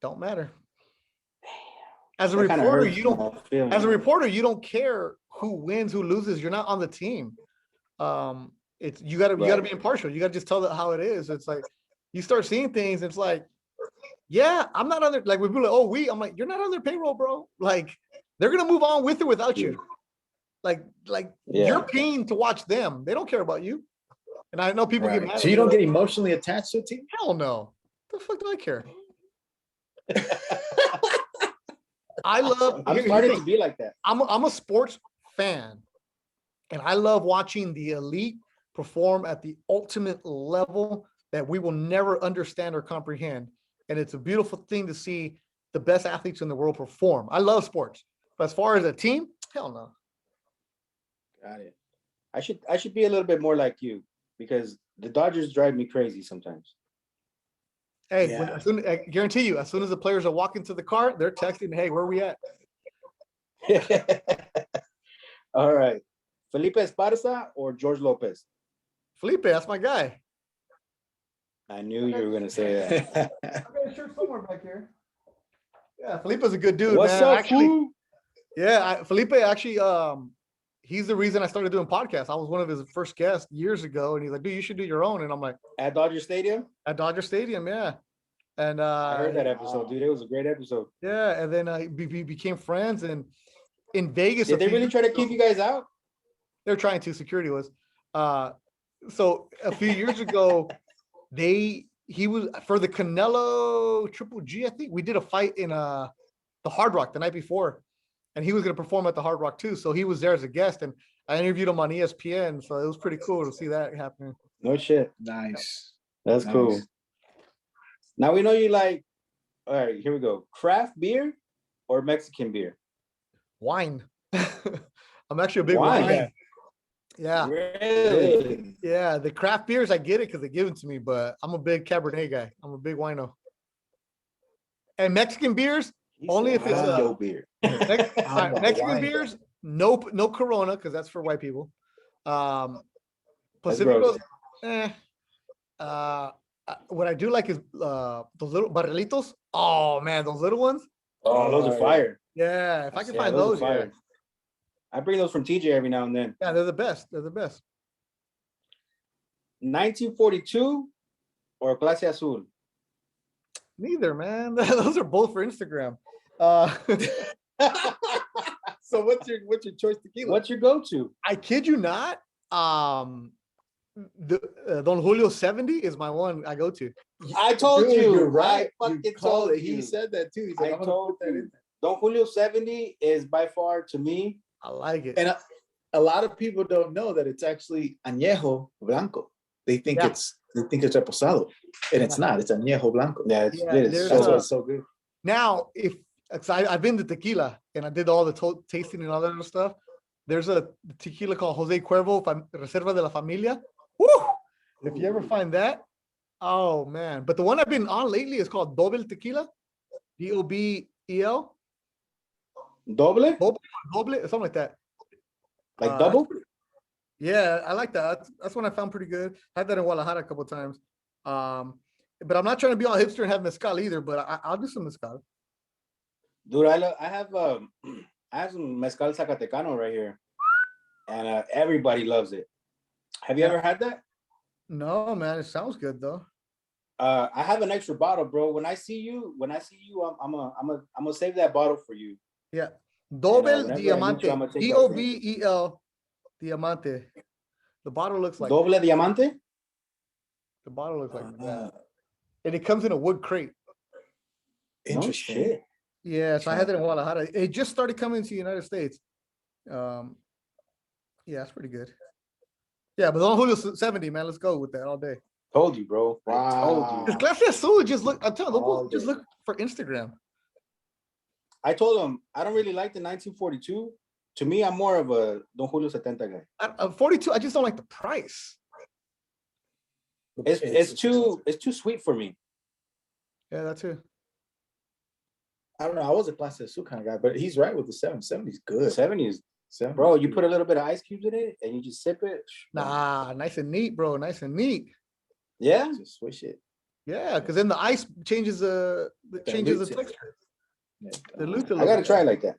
Don't matter. As a That kinda reporter, hurts you don't. my feelings. As a reporter, you don't care who wins, who loses. You're not on the team. It's you got to be impartial. You got to just tell it how it is. It's like you start seeing things. It's like, yeah, I'm not on their, like, when people are like, I'm like, you're not on their payroll, bro. Like, they're gonna move on with or without you. Like you're paying to watch them. They don't care about you. And I know people get mad. So you don't get emotionally attached to a team? Hell no. The fuck do I care? I'm starting to be like that. I'm a sports fan, and I love watching the elite perform at the ultimate level that we will never understand or comprehend. And it's a beautiful thing to see the best athletes in the world perform. I love sports, but as far as a team, hell no. Got it. I should be a little bit more like you, because the Dodgers drive me crazy sometimes. Hey, Yeah. I guarantee you, as soon as the players are walking to the car, they're texting, hey, where are we at? All right. Felipe Esparza or George Lopez? Felipe, that's my guy. I knew you were going to say that. I got a shirt somewhere back here. Yeah, Felipe's a good dude, What's man. up, Actually, fool? yeah, Felipe actually, he's the reason I started doing podcasts. I was one of his first guests years ago, and he's like, dude, you should do your own. And I'm like, At Dodger Stadium? at Dodger Stadium, yeah. And I heard that episode, dude. It was a great episode. yeah, and then we became friends. And in Vegas, Did they really try to keep you guys out? they're trying to. Security was. So a few years ago, he was for the Canelo Triple G. I think we did a fight in the Hard Rock the night before, and he was going to perform at the Hard Rock too. So he was there as a guest, and I interviewed him on ESPN. So it was pretty cool to see that happening. No shit. Nice. That's cool. Now we know you like, all right, here we go. Craft beer or Mexican beer? Wine. I'm actually a big Wine? wine guy. Yeah. Really? Yeah. The craft beers, I get it because they give it to me, but I'm a big Cabernet guy. I'm a big wino. And Mexican beers, only if it's yo beer. Mexican beers, no Corona, because that's for white people. Pacificos, what I do like is those little barrilitos. Oh man, those little ones. Oh, those are fire. Yeah, if I can Yeah, find those those, are fire. I bring those from TJ every now and then. yeah, they're the best. They're the best. 1942 or Clase Azul? Neither, man. Those are both for Instagram. So what's your choice tequila? What's your go-to? I kid you not. The Don Julio 70 is my one I go to. I told Dude, you. you're right. I You fucking called told it. you. He said that too. He's like, I I'm gonna told put that you. in there. Don Julio 70 is by far, to me, I like it. And a lot of people don't know that it's actually añejo blanco. They think Yeah. it's reposado, and it's not. It's añejo blanco. yeah, it's Yeah, good. It's there's That's so why it's so good. Now, if 'cause I've been to tequila and I did all the tasting and all that other stuff. There's a tequila called Jose Cuervo Reserva de la Familia. Woo! If you ever find that, oh man. But the one I've been on lately is called Doble Tequila. Dobel. Doble? Doble, something like that. Like double? Yeah, I like that. That's one I found pretty good. I had that in Guadalajara a couple of times. But I'm not trying to be all hipster and have mezcal either, but I'll do some mezcal. Dude, I have some mezcal Zacatecano right here, and everybody loves it. Have you ever had that? No, man, it sounds good though. I have an extra bottle, bro. When I see you, I'm gonna save that bottle for you. Yeah, Dobel whenever I meet Diamante, you, I'm gonna take that drink. Dobel Diamante. The bottle looks like Doble Diamante? the bottle looks like that, and it comes in a wood crate. Interesting. No shit. Yeah, so I had that in Guadalajara. It just started coming to the United States. Yeah, it's pretty good. Yeah, but Don Julio 70, man. Let's go with that all day. Told you, bro. I told you. This Clase Azul, just look. I'm telling All you, just day. look for Instagram. I told him I don't really like the 1942. To me, I'm more of a Don Julio 70 guy. I'm 42. I just don't like the price. It's too sweet for me. Yeah, that too. I don't know. I was a Clase Azul kind of guy, but he's right with the 70. is good. 70s, 70 bro. is You good. put a little bit of ice cubes in it, and you just sip it. Nah, nice and neat, bro. Nice and neat. Yeah. Just swish it. Yeah, because then the ice changes the Dilutes it. texture. Yeah. Dilutes a I little gotta bit. try it like that.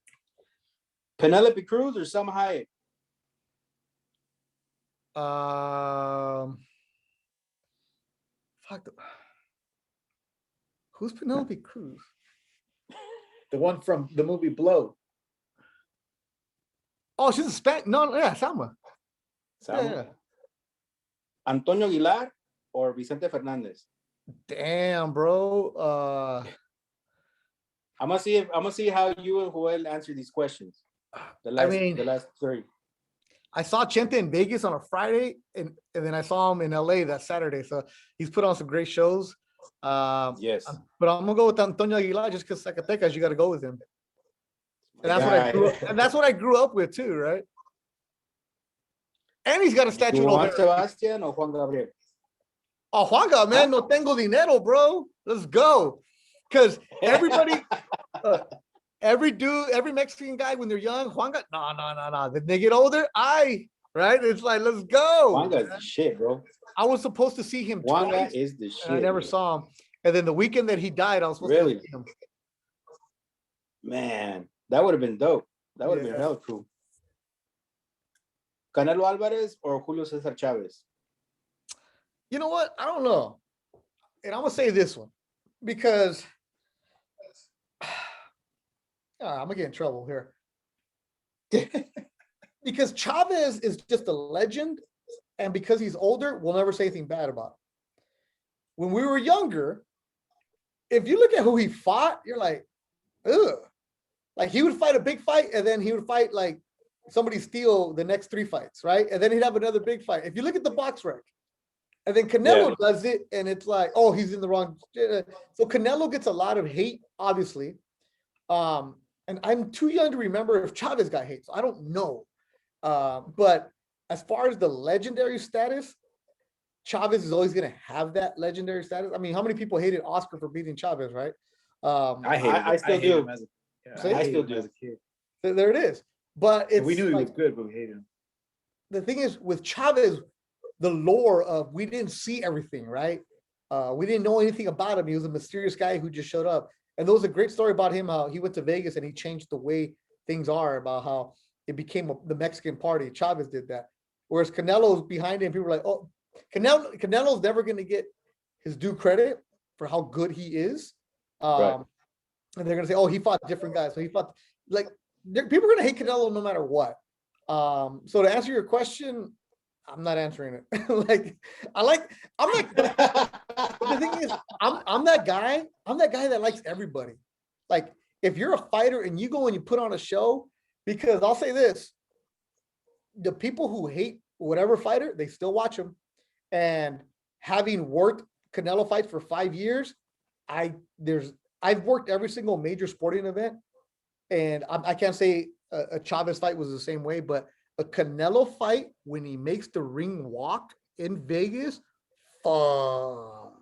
Penelope Cruz or Salma Hayek? Fuck. Who's Penelope Cruz? The one from the movie Blow. Oh, she's a Spanish. No, yeah, Salma. Salma? Yeah. Antonio Aguilar or Vicente Fernandez? Damn, bro. I'm gonna see how you and Joel answer these questions. The last three. I saw Chente in Vegas on a Friday, and then I saw him in LA that Saturday. So he's put on some great shows. Yes. But I'm gonna go with Antonio Aguilar just because Zacatecas, you got to go with him. And that's what I grew up. And that's what I grew up with too, right? And he's got a statue. Juan Sebastian or Juan Gabriel? Oh, Juanga, man, no tengo dinero, bro. Let's go. Because everybody, every Mexican guy when they're young, Juanga, no. Then they get older, right? It's like, let's go. Juanga's the shit, bro. I was supposed to see him Juanga twice, is the shit. and I never saw him. And then the weekend that he died, I was supposed to see him. Man, that would have been dope. That would have been hella cool. Canelo Alvarez or Julio Cesar Chavez? You know what? I don't know. And I'm going to say this one because I'm going to get in trouble here. Because Chavez is just a legend. And because he's older, we'll never say anything bad about him. When we were younger, if you look at who he fought, you're like, ugh. Like he would fight a big fight and then he would fight like somebody steal the next 3 fights, right? And then he'd have another big fight. If you look at the box rec, and then Canelo does it, and it's like, oh, he's in the wrong. So Canelo gets a lot of hate, obviously. And I'm too young to remember if Chavez got hate. So I don't know. But as far as the legendary status, Chavez is always going to have that legendary status. I mean, how many people hated Oscar for beating Chavez, right? I still do. I still do as a kid. There it is. But it's we knew he was good, but we hated him. The thing is, with Chavez, the lore of we didn't see everything, right? We didn't know anything about him. He was a mysterious guy who just showed up. And there was a great story about him, how he went to Vegas and he changed the way things are, about how it became the Mexican party. Chavez did that. Whereas Canelo's behind him, people were like, oh, Canelo's never going to get his due credit for how good he is. Right. And they're going to say, oh, he fought different guys. So he fought, like, people are going to hate Canelo no matter what. So to answer your question, I'm not answering it. I'm like, the thing is, I'm that guy that likes everybody. Like, if you're a fighter and you go and you put on a show, because I'll say this, the people who hate whatever fighter, they still watch them. And having worked Canelo fights for 5 years, I've worked every single major sporting event, and I can't say a Chavez fight was the same way, but a Canelo fight when he makes the ring walk in Vegas, fuck.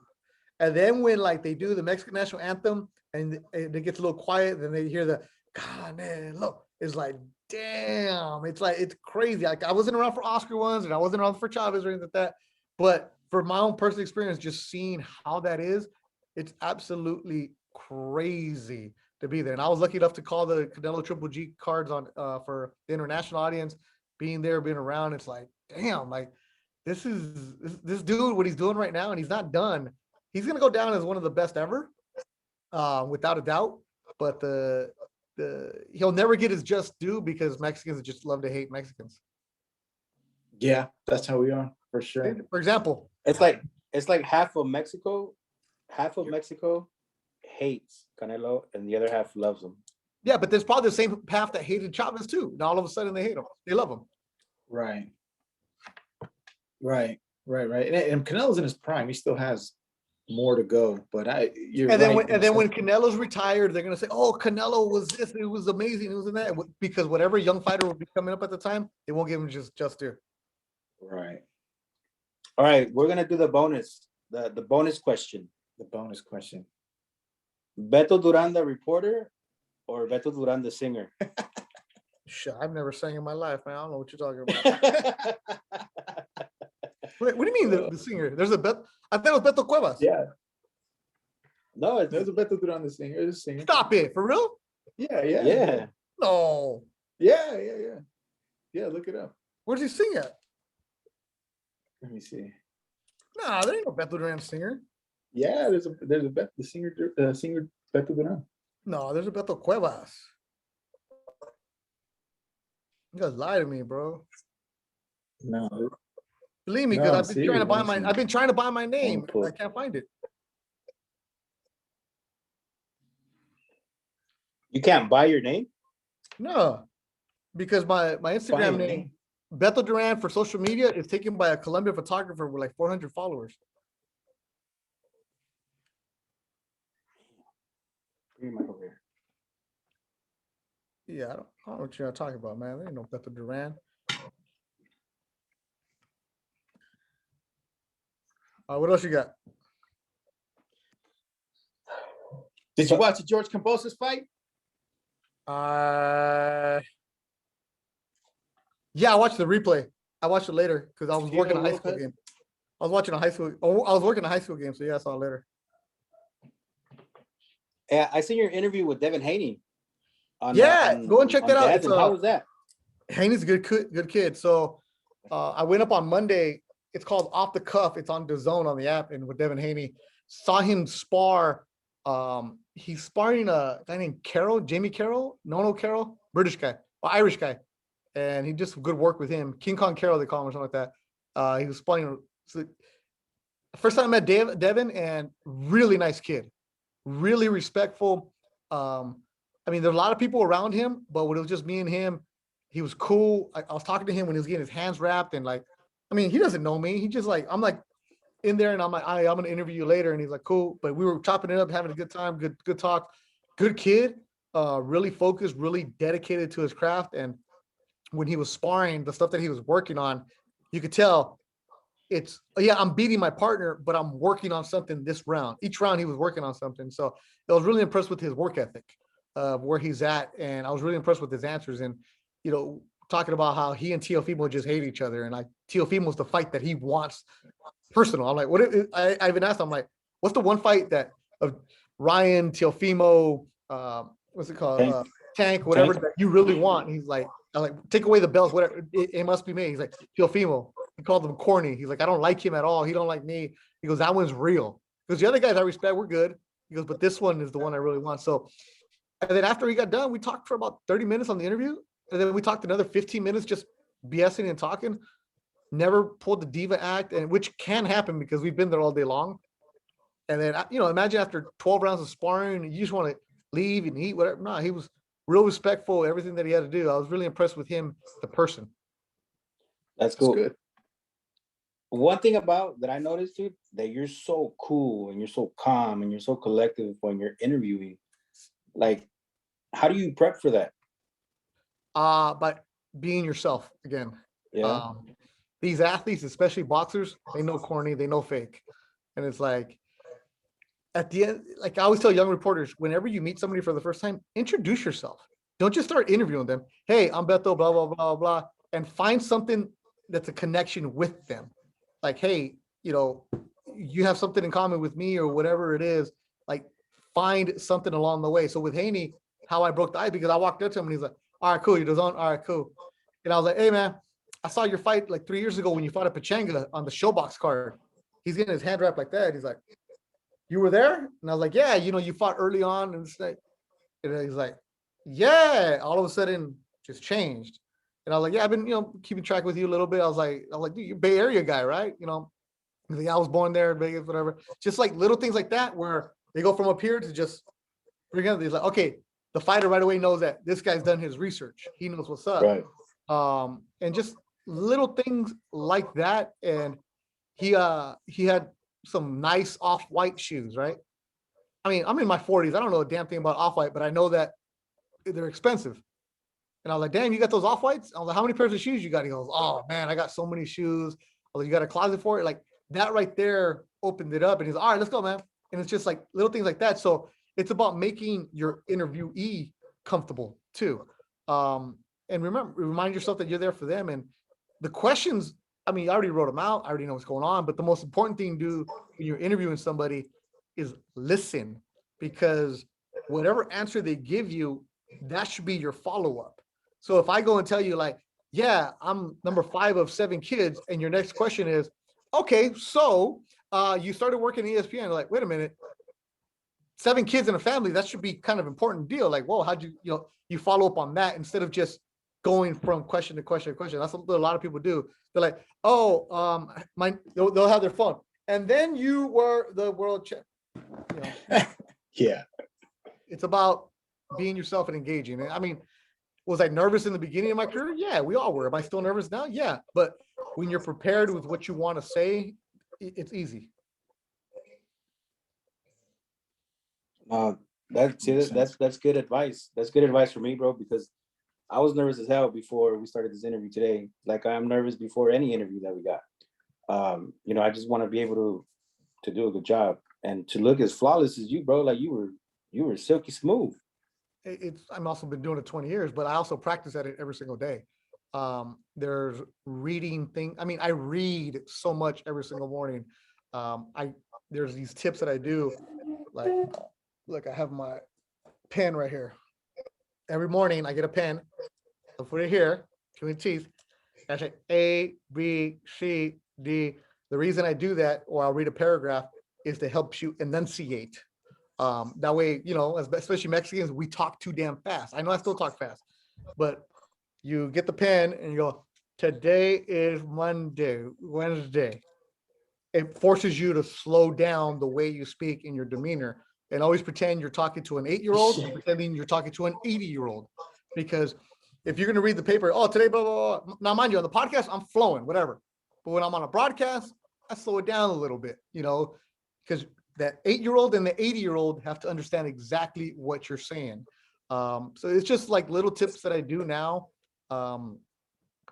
And then when like they do the Mexican national anthem and it gets a little quiet, then they hear the Canelo. It's like, damn, it's like it's crazy. Like I wasn't around for Oscar ones, and I wasn't around for Chavez or anything like that. But for my own personal experience, just seeing how that is, it's absolutely crazy to be there. And I was lucky enough to call the Canelo Triple G cards on for the international audience, being there, being around. It's like, damn, like this dude, what he's doing right now, and he's not done. He's gonna go down as one of the best ever, without a doubt. But he'll never get his just due because Mexicans just love to hate Mexicans. Yeah, that's how we are for sure. For example, It's like half of Mexico hates Canelo and the other half loves him. yeah, but there's probably the same half that hated Chavez too. Now all of a sudden they hate him. They love him. Right. And Canelo's in his prime. He still has more to go. But you're And then right. when Canelo's retired, they're gonna say, "Oh, Canelo was this. It was amazing. It was in that." Because whatever young fighter will be coming up at the time, they won't give him just due. Right. All right, we're gonna do the bonus question. The bonus question. Beto Duran the reporter or Beto Duran the singer? Shit, I've never sang in my life, man. I don't know what you're talking about. What do you mean the singer? There's a Bet. I thought it was Beto Cuevas. Yeah. No, There's a Beto Duran the singer. The singer. Stop it, for real? yeah. No. Yeah. Yeah, look it up. Where's he sing at? Let me see. Nah, there ain't no Beto Duran singer. Yeah, there's a singer Beto Duran. No, there's a Beto Cuevas. You guys lie to me, bro. No. Believe me, No, because I've been trying to buy my name. Cool. I can't find it. You can't buy your name? No, because my Instagram name, Beto Duran for social media, is taken by a Colombian photographer with like 400 followers. Bring your mic over here. Yeah, I don't know what you're talking about, man. There ain't no Beto Duran. What else you got? Did you watch the George Kambosos fight? Yeah, I watched the replay. I watched it later because I was working a high school game. I was watching a high school. Oh, I was working a high school game, so yeah, I saw it later. Yeah, I seen your interview with Devin Haney. Go and check that out. Devin. How was that? Haney's a good kid. So I went up on Monday. It's called Off the Cuff. It's on DAZN on the app, and with Devin Haney, saw him spar. He's sparring a guy named Jamie Carroll, Nono Carroll, British guy, Irish guy, and he just good work with him. King Kong Carroll, they call him or something like that. He was sparring. So first time I met Devin, and really nice kid, really respectful. I mean, there are a lot of people around him, but when it was just me and him, he was cool. I was talking to him when he was getting his hands wrapped, and like, I mean, he doesn't know me. He just like, I'm like in there, and I'm like, I'm gonna interview you later, and he's like, cool. But we were chopping it up, having a good time, good talk, good kid, really focused, really dedicated to his craft. And when he was sparring, the stuff that he was working on, you could tell it's, yeah, I'm beating my partner, but I'm working on something this round. Each round he was working on something. So I was really impressed with his work ethic, where he's at, and I was really impressed with his answers. And talking about how he and Teofimo just hate each other, and like Teofimo's the fight that he wants personal. I'm like, I even asked him, I'm like, what's the one fight that of Ryan, Teofimo, what's it called? Tank, whatever that you really want? And he's like, I'm like, take away the belts, whatever. It must be me. He's like, Teofimo. He called him corny. He's like, I don't like him at all. He don't like me. He goes, that one's real. Because the other guys I respect, we're good. He goes, but this one is the one I really want. So, and then after he got done, we talked for about 30 minutes on the interview. And then we talked another 15 minutes just BSing and talking. Never pulled the diva act, and which can happen because we've been there all day long. And then, imagine after 12 rounds of sparring, you just want to leave and eat, whatever. No, he was real respectful, everything that he had to do. I was really impressed with him, the person. That's cool. That's good. one thing about that I noticed, dude, that you're so cool and you're so calm and you're so collective when you're interviewing. Like, how do you prep for that? But being yourself again. Yeah. These athletes, especially boxers, they know corny, they know fake. And it's like, at the end, like I always tell young reporters, whenever you meet somebody for the first time, introduce yourself. Don't just start interviewing them. Hey, I'm Beto, blah, blah, blah, blah, and find something that's a connection with them. Like, hey, you have something in common with me or whatever it is. Like, find something along the way. So with Haney, how I broke the ice, because I walked up to him and he's like, all right, cool, you're on. All right, cool. And I was like, hey, man, I saw your fight like 3 years ago when you fought at Pachanga on the Showbox card. He's getting his hand wrapped like that. He's like, you were there? And I was like, yeah, you fought early on. And he's like, yeah, all of a sudden just changed. And I was like, yeah, I've been, keeping track with you a little bit. I was like, dude, you're Bay Area guy, right? He's like, I was born there in Vegas, whatever. Just like little things like that, where they go from up here to just bring up. He's like, okay, the fighter right away knows that this guy's done his research. He knows what's up. Right. And just little things like that. And he had some nice off-white shoes, right? I mean, I'm in my 40s. I don't know a damn thing about off-white, but I know that they're expensive. And I was like, damn, you got those off-whites? I was like, how many pairs of shoes you got? He goes, oh, man, I got so many shoes. I was like, you got a closet for it? Like, that right there opened it up. And he's like, all right, let's go, man. And it's just like little things like that. So it's about making your interviewee comfortable, too. And remind yourself that you're there for them. And the questions, I mean, I already wrote them out. I already know what's going on. But the most important thing to do when you're interviewing somebody is listen, because whatever answer they give you, that should be your follow-up. So if I go and tell you like, yeah, I'm number 5 of 7 kids, and your next question is, okay, so you started working at ESPN. Like, wait a minute, 7 kids in a family, that should be kind of important deal. Like, whoa, how'd you follow up on that instead of just going from question to question to question. That's what a lot of people do. They're like, oh, they'll have their phone. And then you were the world champ. Yeah. It's about being yourself and engaging. And I mean, was I nervous in the beginning of my career? Yeah, we all were. Am I still nervous now? Yeah. But when you're prepared with what you want to say, it's easy. That's good advice. That's good advice for me, bro, because I was nervous as hell before we started this interview today. Like, I'm nervous before any interview that we got. I just want to be able to do a good job and to look as flawless as you, bro. Like, you were silky smooth. I'm also been doing it 20 years, but I also practice at it every single day. There's reading thing. I mean, I read so much every single morning. There's these tips that I do. Like, look, I have my pen right here. Every morning I get a pen. I'll put it here, between teeth. I say A, B, C, D. The reason I do that, or I'll read a paragraph, is to help you enunciate. That way, especially Mexicans, we talk too damn fast. I know I still talk fast, but you get the pen and you go, today is Wednesday. It forces you to slow down the way you speak in your demeanor, and always pretend you're talking to an 8-year-old and pretending you're talking to an 80-year-old. Because if you're going to read the paper, oh, today, blah, blah, blah. Now, mind you, on the podcast, I'm flowing, whatever. But when I'm on a broadcast, I slow it down a little bit, because that 8-year-old and the 80-year-old have to understand exactly what you're saying. So it's just like little tips that I do now,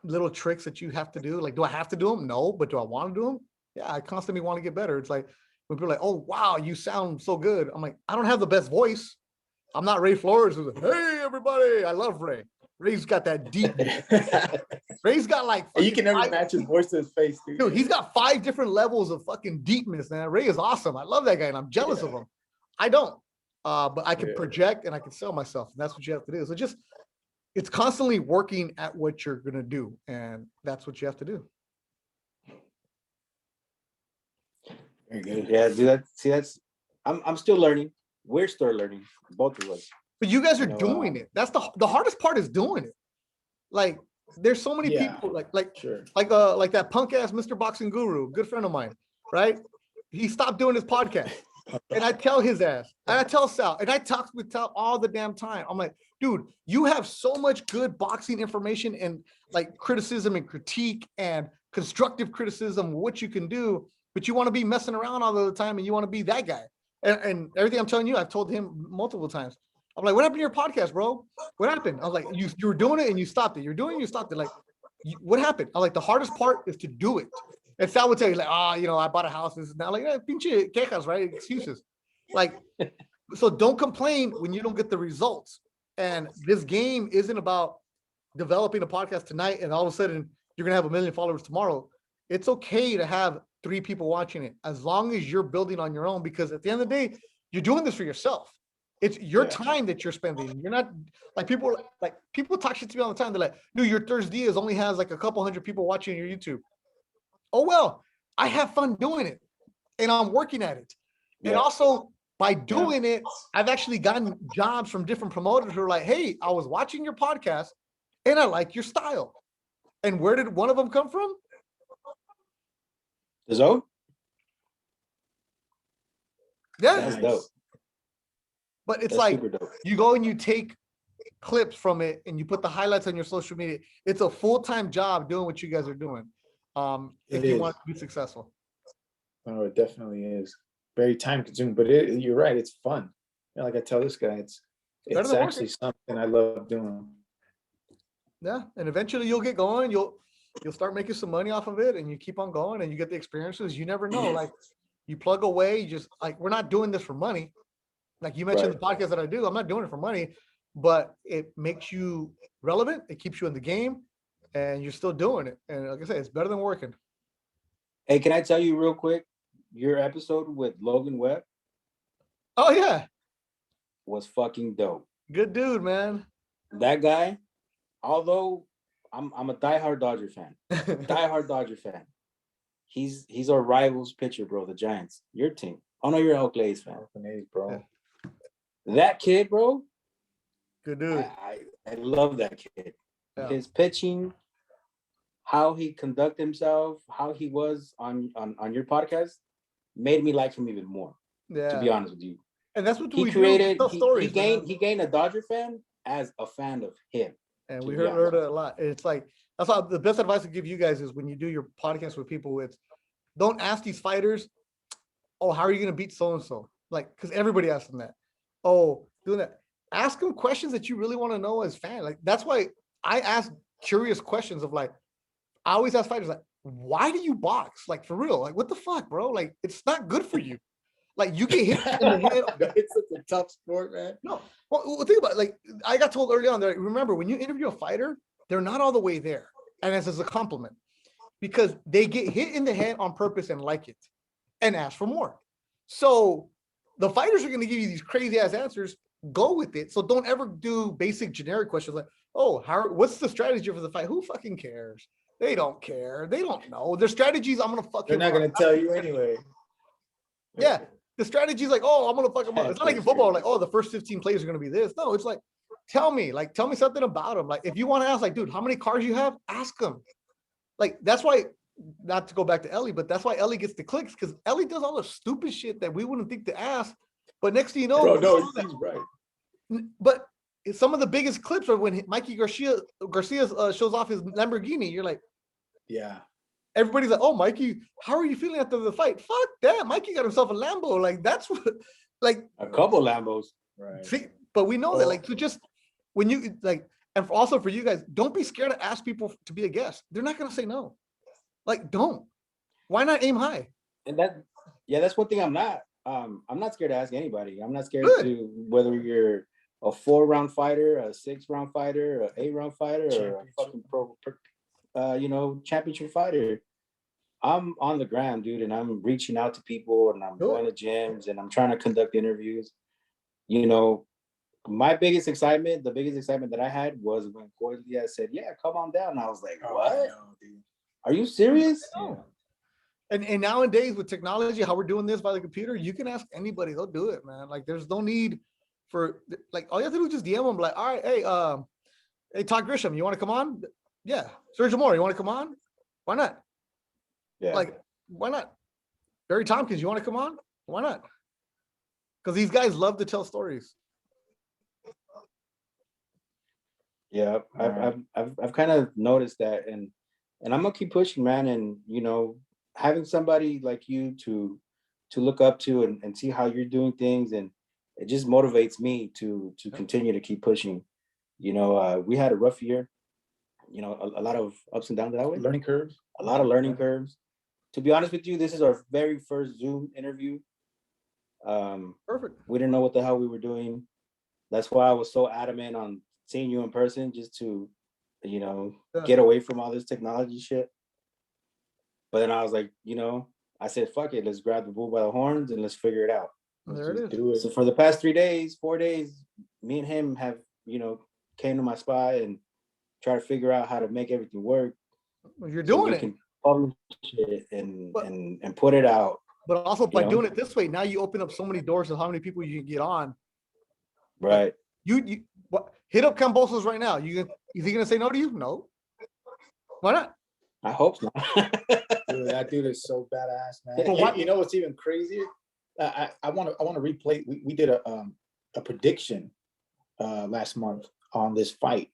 little tricks that you have to do. Like, do I have to do them? No, but do I want to do them? Yeah, I constantly want to get better. It's like when people are like, oh, wow, you sound so good. I'm like, I don't have the best voice. I'm not Ray Flores who's like, hey, everybody. I love Ray. Ray's got that deep. Ray's got like, you can never match his voice to his face, dude. Dude, he's got 5 different levels of fucking deepness, man. Ray is awesome. I love that guy, and I'm jealous of him. I don't, but I can project and I can sell myself, and that's what you have to do. So it's constantly working at what you're gonna do, and that's what you have to do. Very good. Yeah, dude. I'm still learning. We're still learning, both of us. But you guys are doing it. That's the hardest part, is doing it. Like, there's so many people like that punk ass Mr. Boxing Guru, good friend of mine, right? He stopped doing his podcast. And I tell his ass, and I tell Sal, and I talk with Sal all the damn time. I'm like, dude, you have so much good boxing information and like criticism and critique and constructive criticism, what you can do, but you want to be messing around all the time and you want to be that guy. And everything I'm telling you, I've told him multiple times. I'm like, what happened to your podcast, bro? What happened? I was like, you were doing it and you stopped it. You're doing it, you stopped it. Like, what happened? I'm like, the hardest part is to do it. And Sal would tell you, like, I bought a house. This is now like, pinche quejas, right? Excuses. Like, so don't complain when you don't get the results. And this game isn't about developing a podcast tonight and all of a sudden you're going to have 1 million followers tomorrow. It's okay to have 3 people watching it as long as you're building on your own, because at the end of the day, you're doing this for yourself. It's your time that you're spending. You're not like people talk shit to me all the time. They're like, dude, your Thursdays only has like a couple hundred people watching your YouTube. Oh, well, I have fun doing it and I'm working at it. And also by doing it, I've actually gotten jobs from different promoters who are like, hey, I was watching your podcast and I like your style. And where did one of them come from? Zoe? Yeah. That's dope. But it's That's like, super dope. you go and you take clips from it and you put the highlights on your social media. It's a full-time job doing what you guys are doing. If you want to be successful. Oh, it definitely is. Very time consuming, but you're right. It's fun. Like I tell this guy, it's actually something I love doing. Yeah, and eventually you'll get going. You'll start making some money off of it, and you keep on going, and you get the experiences. You never know. Like you plug away. You just like, we're not doing this for money. Like you mentioned the podcast that I do. I'm not doing it for money, but it makes you relevant. It keeps you in the game, and you're still doing it. And like I said, it's better than working. Hey, can I tell you real quick? Your episode with Logan Webb. Oh yeah, was fucking dope. Good dude, man. That guy, although I'm a diehard Dodger fan. He's our rivals pitcher, bro. The Giants, your team. Oh no, you're an Oakland A's fan, bro. Yeah. That kid, bro. Good dude. I love that kid. Yeah. His pitching, how he conducted himself, how he was on your podcast, made me like him even more. Yeah. To be honest with you. And that's what he created. He gained a Dodger fan as a fan of him. And we heard it a lot. It's like, that's how the best advice I give you guys is when you do your podcast with people, it's don't ask these fighters, oh, how are you going to beat so-and-so? Like, because everybody asks them that. Oh, doing that. Ask them questions that you really want to know as fan. Like, that's why I ask curious questions of like, I always ask fighters like, why do you box? Like, for real, like, what the fuck, bro? Like, it's not good for you. Like, you get hit in the head. It's such a tough sport, man. No. Well, think about it. Like, I got told early on that, remember, when you interview a fighter, they're not all the way there. And this is a compliment because they get hit in the head on purpose and like it and ask for more. So the fighters are going to give you these crazy ass answers. Go with it. So don't ever do basic generic questions like, oh, what's the strategy for the fight? Who fucking cares? They don't care. They don't know. Their strategies, I'm going to fuck They're not going to tell you anyway. Yeah. The strategy is like, oh, I'm going to fuck them up. It's not like in football, like, oh, the first 15 plays are going to be this. No, it's like, tell me something about them. Like, if you want to ask, like, dude, how many cars you have? Ask them. Like, that's why, not to go back to Ellie, but that's why Ellie gets the clicks, because Ellie does all the stupid shit that we wouldn't think to ask. But next thing you know, he's right. But some of the biggest clips are when Mikey Garcia shows off his Lamborghini. You're like, yeah. Everybody's like, oh, Mikey, how are you feeling after the fight? Fuck that. Mikey got himself a Lambo. Like, that's what, like. A couple Lambos. Right. See, but we know that, like, so just when you, like, and also for you guys, don't be scared to ask people to be a guest. They're not going to say no. Like, don't. Why not aim high? And that's one thing I'm not. I'm not scared to ask anybody. I'm not scared to, whether you're a 4-round fighter, a 6-round fighter, a 8-round fighter, or a fucking championship fighter. I'm on the ground, dude, and I'm reaching out to people, and I'm going to gyms, and I'm trying to conduct interviews. You know, the biggest excitement that I had was when Cordelia said, "Yeah, come on down." And I was like, "What? Dude. Are you serious?" No. And nowadays with technology, how we're doing this by the computer, you can ask anybody; they'll do it, man. Like, there's no need for, like, all you have to do is just DM them, like, "All right, hey, Todd Grisham, you want to come on?" Yeah. Sergio Mora, you want to come on? Why not? Yeah. Like, why not? Barry Tompkins, you want to come on? Why not? because these guys love to tell stories. Yeah, I've kind of noticed that, and I'm gonna keep pushing, man. And having somebody like you to look up to and see how you're doing things, and it just motivates me to continue to keep pushing. We had a rough year. A lot of ups and downs that way. Learning curves. A lot of learning curves. To be honest with you, this is our very first Zoom interview. Perfect. We didn't know what the hell we were doing. That's why I was so adamant on seeing you in person, just to, get away from all this technology shit. But then I was like, I said, fuck it, let's grab the bull by the horns and let's figure it out. There it is. So for the past 4 days, me and him have, came to my spot and try to figure out how to make everything work. Well, you're doing it. Can publish it and put it out. But also by doing it this way, now you open up so many doors of how many people you can get on. Right. You hit up Cambosos right now. Is he gonna say no to you? No. Why not? I hope not. Dude, that dude is so badass, man. So you know what's even crazier? I want to replay. We did a prediction last month on this fight,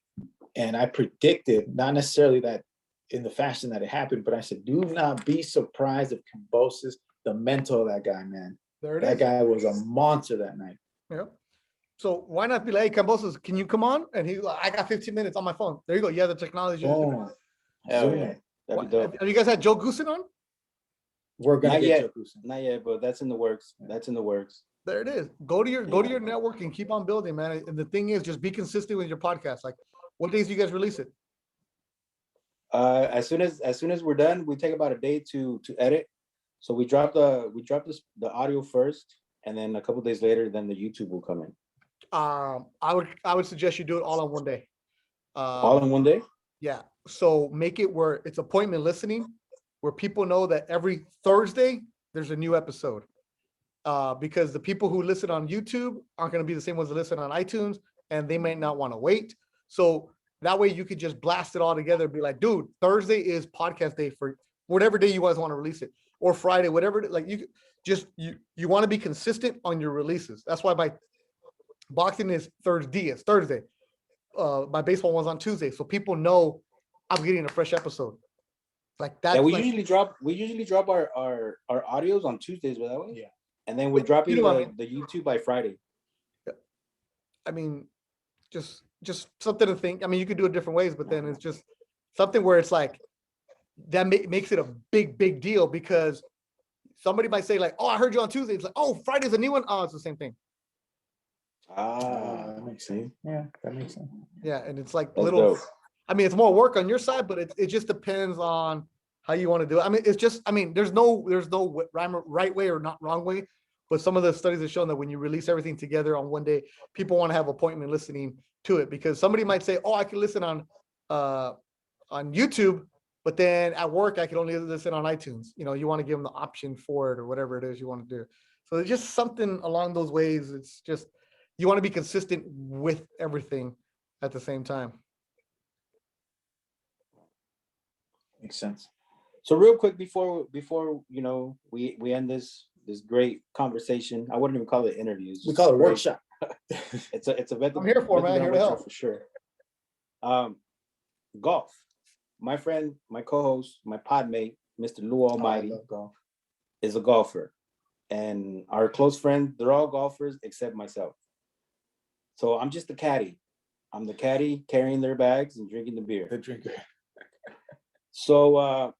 and I predicted, not necessarily that in the fashion that it happened, but I said, do not be surprised if Cambosos, the mental of that guy, man. That guy was a monster that night. Yeah. So why not be like, hey, Cambosos, can you come on? And he's like, I got 15 minutes on my phone. There you go. You have the technology. Oh, hell yeah. That'd be dope. Have you guys had Joe Goosen on? We're gonna get Joe Goosen. Not yet, but that's in the works. That's in the works. There it is. Go to your network and keep on building, man. And the thing is, just be consistent with your podcast. Like, what days do you guys release it? As soon as we're done, we take about a day to edit. So we drop the audio first, and then a couple days later, then the YouTube will come in. I would suggest you do it all on one day. All in one day? Yeah. So make it where it's appointment listening, where people know that every Thursday there's a new episode. Because the people who listen on YouTube aren't going to be the same ones that listen on iTunes, and they might not want to wait. So that way you could just blast it all together and be like, dude, Thursday is podcast day for whatever day you guys want to release it, or Friday, whatever. Like you want to be consistent on your releases. That's why my boxing is Thursday. My baseball one's on Tuesday, so people know I'm getting a fresh episode. Like that. Yeah, we usually drop our audios on Tuesdays, by that way. Yeah. And then we're dropping the YouTube by Friday. I mean, just something to think. I mean, you could do it different ways, but then it's just something where it's like that makes it a big deal, because somebody might say like, "Oh, I heard you on Tuesday." It's like, "Oh, Friday's a new one." Oh, it's the same thing. That makes sense. Yeah, that makes sense. Yeah, and it's like That's little. dope. I mean, it's more work on your side, but it just depends on how you want to do it. I mean, it's just, I mean, there's no right way or not wrong way, but some of the studies have shown that when you release everything together on one day, people want to have appointment listening to it, because somebody might say, "Oh, I can listen on YouTube, but then at work I can only listen on iTunes." You want to give them the option for it or whatever it is you want to do. So it's just something along those ways. It's just you want to be consistent with everything at the same time. Makes sense. So real quick before we end this great conversation, I wouldn't even call it interviews. We call it a workshop. It's a I'm here for, man. Here to help for sure. Golf. My friend, my co-host, my podmate, Mr. Lou Almighty, is a golfer, and our close friends, they're all golfers except myself. So I'm just the caddy. I'm the caddy carrying their bags and drinking the beer. The drinker. So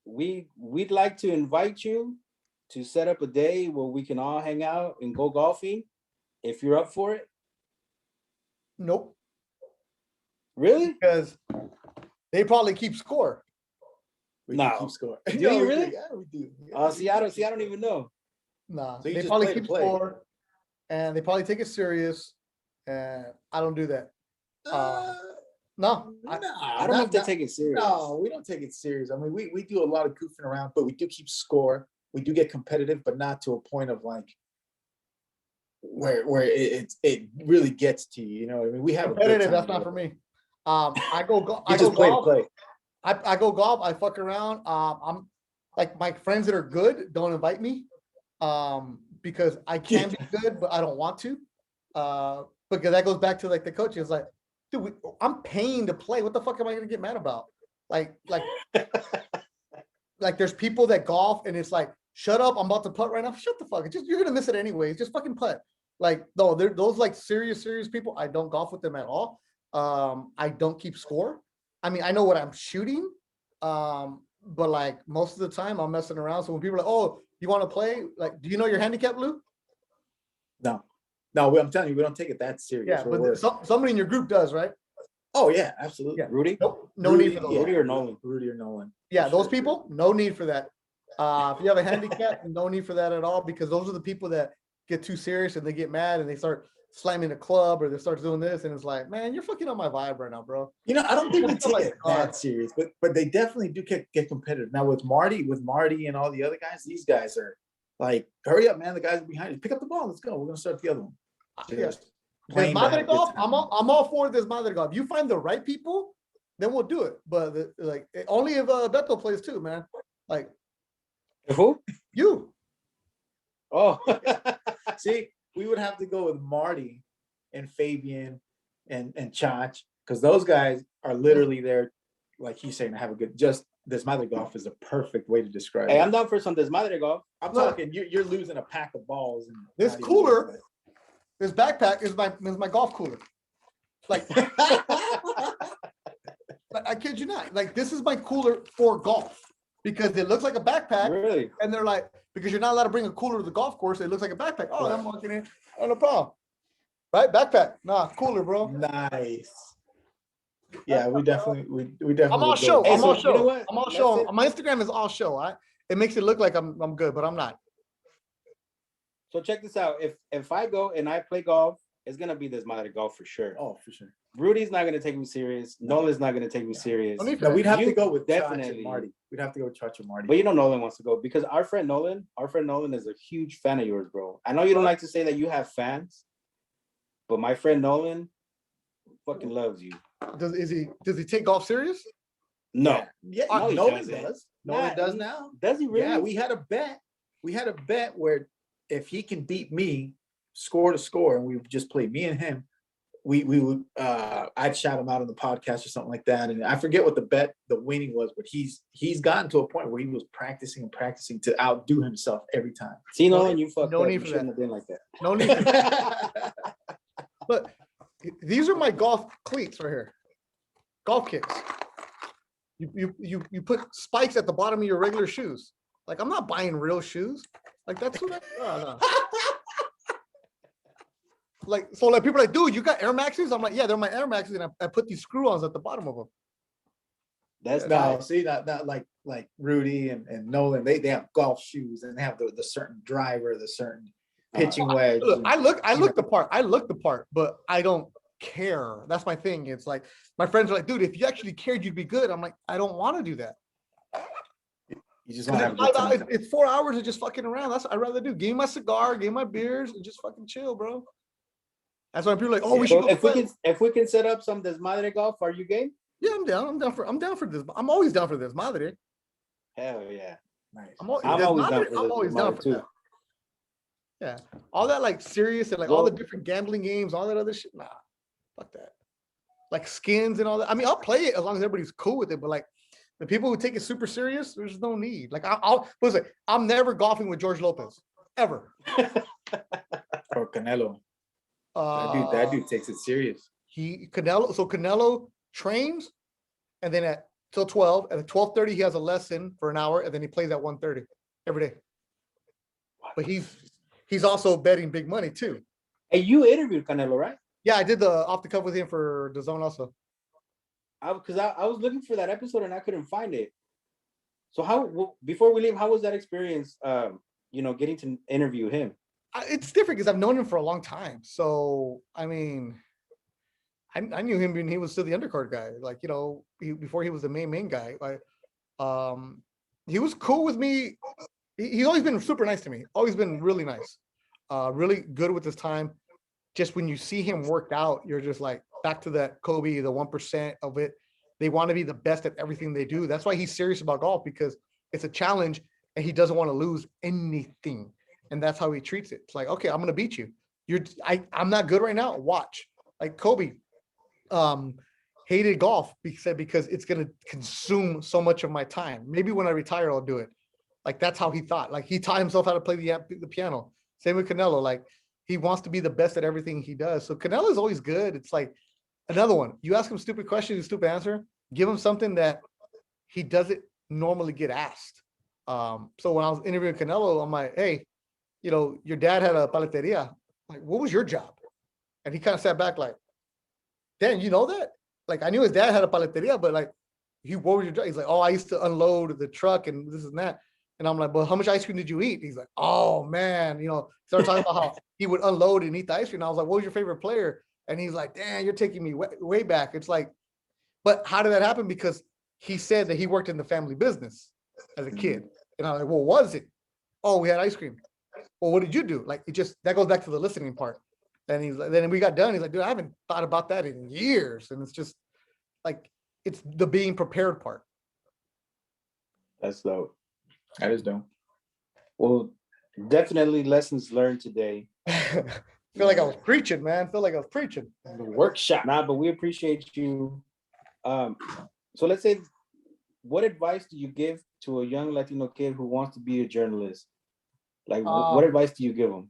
we'd like to invite you to set up a day where we can all hang out and go golfing, if you're up for it. Nope. Really? Because they probably keep score. We No. keep score. Do you really? Yeah, we do. See, I don't even know. Nah, So you they just probably play to keep play. score, and they probably take it serious. And I don't do that. No, I don't know if they take it serious. No, we don't take it serious. I mean, we do a lot of goofing around, but we do keep score. We do get competitive, but not to a point of like where it really gets to you. You know what I mean? We have competitive. A good That's time, not for me. I go golf. You just play. I go golf. I fuck around. I'm like, my friends that are good don't invite me. because I can be good, but I don't want to. Because that goes back to like the coach is like, dude, I'm paying to play. What the fuck am I going to get mad about? Like there's people that golf and it's like, shut up, I'm about to putt right now. Shut the fuck. You're going to miss it anyways. Just fucking putt. Like, no, those like serious people. I don't golf with them at all. I don't keep score. I mean, I know what I'm shooting. But like most of the time I'm messing around. So when people are like, oh, you want to play? Like, do you know your handicap, Lou? No, I'm telling you, we don't take it that serious. Yeah, but somebody in your group does, right? Oh yeah, absolutely. Yeah. Rudy? No need for those. Rudy or Nolan? Rudy or Nolan. Yeah, those people, no need for that. If you have a handicap, no need for that at all, because those are the people that get too serious and they get mad and they start slamming the club or they start doing this, and it's like, man, you're fucking on my vibe right now, bro. You know, I don't think we take like it that serious, but they definitely do get competitive. Now with Marty and all the other guys, these guys are like, hurry up, man! The guys behind you, pick up the ball. Let's go. We're gonna start the other one. Yes. Desmadre golf, I'm all for this Desmadre golf. You find the right people, then we'll do it. But only if Beto plays too, man. Like, who? You. Oh, see, we would have to go with Marty and Fabian and Chach, because those guys are literally there, like he's saying, to have a good. Just Desmadre golf is a perfect way to describe it. Hey, I'm down for some Desmadre golf. I'm talking, you're losing a pack of balls. And this cooler. This backpack is my golf cooler. Like, I kid you not. Like, this is my cooler for golf because it looks like a backpack. Really? And they're like, because you're not allowed to bring a cooler to the golf course. It looks like a backpack. Oh, I'm walking in. Oh, no problem. Right? Backpack. Nah, cooler, bro. Nice. Yeah, we definitely. I'm all show. I'm all show. You know what? I'm all show. My Instagram is all show. It makes it look like I'm good, but I'm not. So check this out. If I go and I play golf, it's gonna be Desmadre golf for sure. Oh, for sure. Rudy's not gonna take me serious. Nolan's not gonna take me serious. No, we'd have to go with definitely Marty. We'd have to go with Chach and Marty. But you know Nolan wants to go because our friend Nolan is a huge fan of yours, bro. I know you don't like to say that you have fans, but my friend Nolan fucking loves you. Does he take golf serious? No. Yeah, no, Nolan does. Nolan does now. Does he really? Yeah, we had a bet where if he can beat me score to score, and we would just play me and him, we would I'd shout him out on the podcast or something like that. And I forget what the winning was, but he's gotten to a point where he was practicing to outdo himself every time. See, Nolan, you fucked no up. need You for shouldn't that. have been like that. No need for that. But these are my golf cleats right here. Golf kicks. You put spikes at the bottom of your regular shoes. Like, I'm not buying real shoes. Like, that's what no. Like, so like people are like, dude, you got Air Maxes? I'm like, yeah, they're my Air Maxes, and I put these screw-ons at the bottom of them. That's No, nice. see that like Rudy and Nolan, they have golf shoes and they have the certain driver, the certain pitching wedge. Look, I look the part, but I don't care. That's my thing. It's like my friends are like, dude, if you actually cared, you'd be good. I'm like, I don't want to do that. You just want to have a good time. It's 4 hours of just fucking around. That's what I'd rather do. Give me my cigar, give me my beers, and just fucking chill, bro. That's why people are like, oh, we should go if we can set up some Desmadre golf, are you game? Yeah, I'm down for this. I'm always down for this, Madre. Hell yeah. Nice. I'm always down for this that. Yeah. All that like serious and like all the different gambling games, all that other shit. Nah, fuck that. Like skins and all that. I mean, I'll play it as long as everybody's cool with it, but like the people who take it super serious, there's no need. Like I'm never golfing with George Lopez. Ever. Or Canelo. That dude takes it serious. Canelo trains, and then till 12, and at 12:30 he has a lesson for an hour, and then he plays at 1:30 every day. But he's also betting big money too. Hey, you interviewed Canelo, right? Yeah, I did the off the cuff with him for the zone also. Because I was looking for that episode and I couldn't find it. So before we leave, how was that experience? Getting to interview him. It's different because I've known him for a long time. So I mean, I knew him when he was still the undercard guy. Like, before he was the main guy. Like, he was cool with me. He's always been super nice to me. Always been really nice. Really good with his time. Just when you see him worked out, you're just like back to that Kobe, the 1% of it. They want to be the best at everything they do. That's why he's serious about golf, because it's a challenge and he doesn't want to lose anything. And that's how he treats it. It's like, okay, I'm going to beat you. I'm not good right now. Watch. Like Kobe hated golf because it's going to consume so much of my time. Maybe when I retire, I'll do it. Like, that's how he thought. Like, he taught himself how to play the piano. Same with Canelo. Like, he wants to be the best at everything he does. So Canelo is always good. It's like another one. You ask him stupid questions, stupid answer. Give him something that he doesn't normally get asked. So when I was interviewing Canelo, I'm like, hey, you know, your dad had a paleteria. Like, what was your job? And he kind of sat back like, Dan, you know that? Like, I knew his dad had a paleteria, but like, what was your job? He's like, oh, I used to unload the truck and this and that. And I'm like, well, how much ice cream did you eat? He's like, oh man, you know, started talking about how he would unload and eat the ice cream. And I was like, what was your favorite player? And he's like, damn, you're taking me way back. It's like, but how did that happen? Because he said that he worked in the family business as a kid. And I'm like, well, what was it? Oh, we had ice cream. Well, what did you do? Like, that goes back to the listening part. And he's like, then we got done. He's like, dude, I haven't thought about that in years. And it's just like, it's the being prepared part. That's dope. That is dope. Well, definitely lessons learned today. Feel like I was preaching, man. Feel like I was preaching. The workshop. Nah, but we appreciate you. So let's say, what advice do you give to a young Latino kid who wants to be a journalist? Like, what advice do you give them?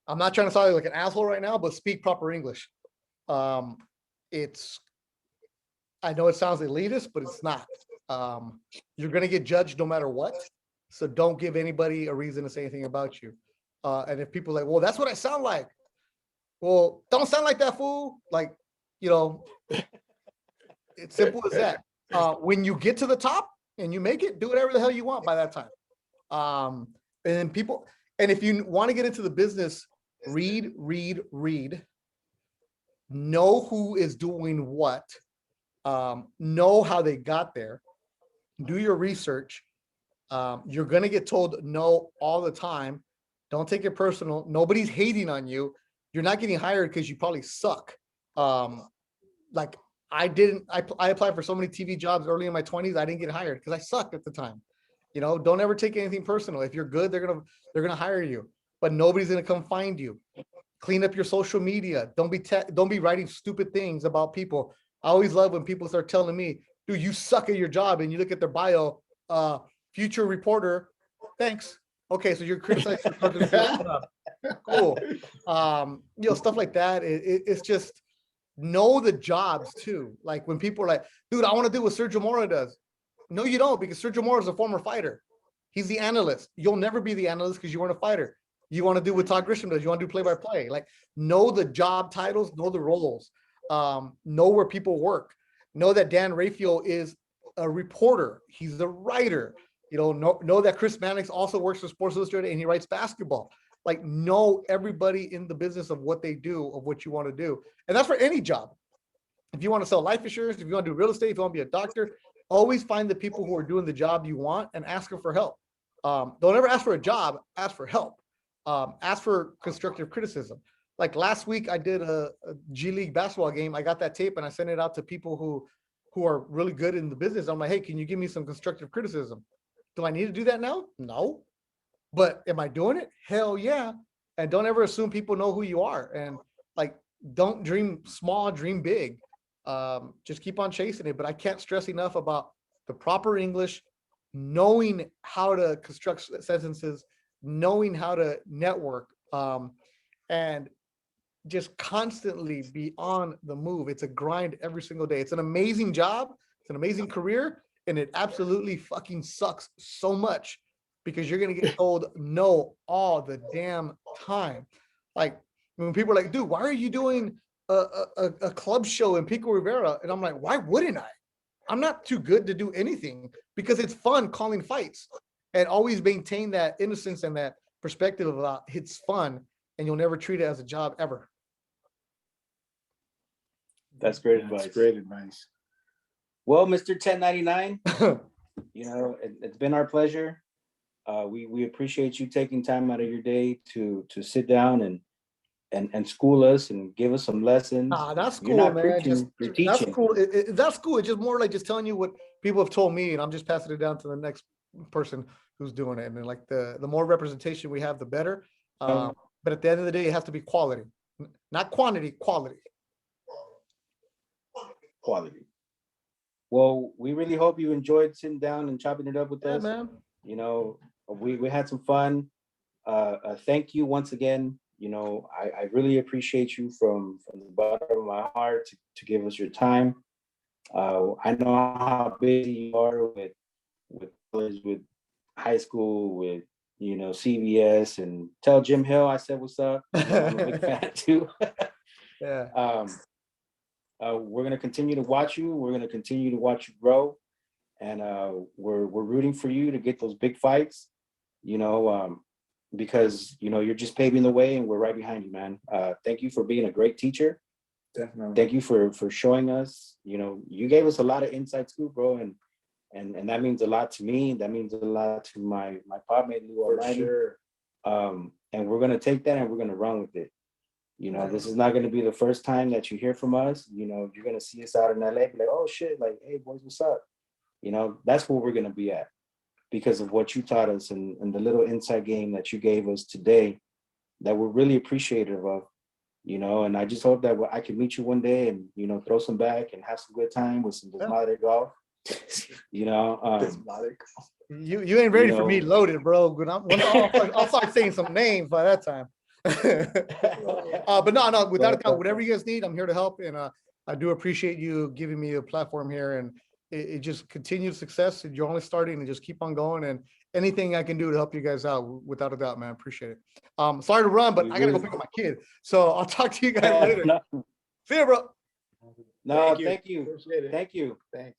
I'm not trying to sound like an asshole right now, but speak proper English. I know it sounds elitist, but it's not. You're going to get judged no matter what. So don't give anybody a reason to say anything about you. And if people are like, well, that's what I sound like. Well, don't sound like that, fool. Like, you know, it's simple as that. When you get to the top and you make it, do whatever the hell you want by that time. And if you want to get into the business, read, know who is doing what, know how they got there, do your research. You're going to get told no all the time. Don't take it personal. Nobody's hating on you. You're not getting hired because you probably suck. Like I applied for so many TV jobs early in my 20s. I didn't get hired because I sucked at the time. You know, don't ever take anything personal. If you're good, they're gonna hire you, but nobody's gonna come find you. Clean up your social media. Don't be writing stupid things about people. I always love when people start telling me, dude, you suck at your job, and you look at their bio, future reporter. Thanks. Okay, so you're criticizing your job. Cool. You know, stuff like that. It's just know the jobs too. Like when people are like, dude, I want to do what Sergio Mora does. No, you don't, because Sergio Mora is a former fighter. He's the analyst. You'll never be the analyst because you weren't a fighter. You want to do what Todd Grisham does. You want to do play-by-play. Like, know the job titles, know the roles, know where people work. Know that Dan Raphael is a reporter. He's the writer. You know that Chris Mannix also works for Sports Illustrated and he writes basketball. Like, know everybody in the business of what they do, of what you want to do. And that's for any job. If you want to sell life insurance, if you want to do real estate, if you want to be a doctor, always find the people who are doing the job you want and ask them for help. Don't ever ask for a job, ask for help. Ask for constructive criticism. Like last week, I did a G League basketball game. I got that tape and I sent it out to people who are really good in the business. I'm like, hey, can you give me some constructive criticism? Do I need to do that now? No. But am I doing it? Hell yeah. And don't ever assume people know who you are. And like, don't dream small, dream big. Just keep on chasing it. But I can't stress enough about the proper English, knowing how to construct sentences, knowing how to network, and just constantly be on the move. It's a grind every single day. It's an amazing job. It's an amazing career. And it absolutely fucking sucks so much because you're going to get told no all the damn time. Like when people are like, dude, why are you doing a club show in Pico Rivera? And I'm like, why wouldn't I? I'm not too good to do anything because it's fun calling fights, and always maintain that innocence and that perspective about it's fun, and you'll never treat it as a job ever. That's great advice. That's great advice. Well, Mr. 1099, you know, it's been our pleasure. We appreciate you taking time out of your day to sit down and school us and give us some lessons. That's cool, man. Preaching, you're teaching. That's cool. That's cool. It's just more like just telling you what people have told me, and I'm just passing it down to the next person who's doing it. And like the more representation we have, the better. But at the end of the day, it has to be quality, not quantity, quality. Quality. Well, we really hope you enjoyed sitting down and chopping it up with us. Man. You know, we had some fun. Thank you once again. You know, I really appreciate you from the bottom of my heart to give us your time. I know how busy you are with college, with high school, with CVS, and tell Jim Hill I said what's up. I'm a big fan too. Yeah. We're gonna continue to watch you. We're gonna continue to watch you grow, and we're rooting for you to get those big fights. Because you're just paving the way, and we're right behind you, man. Thank you for being a great teacher. Definitely. Thank you for showing us. You gave us a lot of inside scoop, bro, and that means a lot to me. That means a lot to my podmate Lou Almighty. Sure. And we're gonna take that and we're gonna run with it. This is not gonna be the first time that you hear from us. You're gonna see us out in LA, be like, oh shit, like, hey boys, what's up? That's where we're gonna be at because of what you taught us and the little inside game that you gave us today that we're really appreciative of. And I just hope that I can meet you one day and throw some back and have some good time with some desmadre golf. You ain't ready for me loaded, bro. I'll start saying some names by that time. But no, without a doubt, whatever you guys need, I'm here to help. And I do appreciate you giving me a platform here, and it just continues success. You're only starting, and just keep on going. And anything I can do to help you guys out, without a doubt, man, appreciate it. Sorry to run, but I gotta go pick up my kid. So I'll talk to you guys later. See you, bro. No, thank you. Appreciate it. Thank you. Thanks.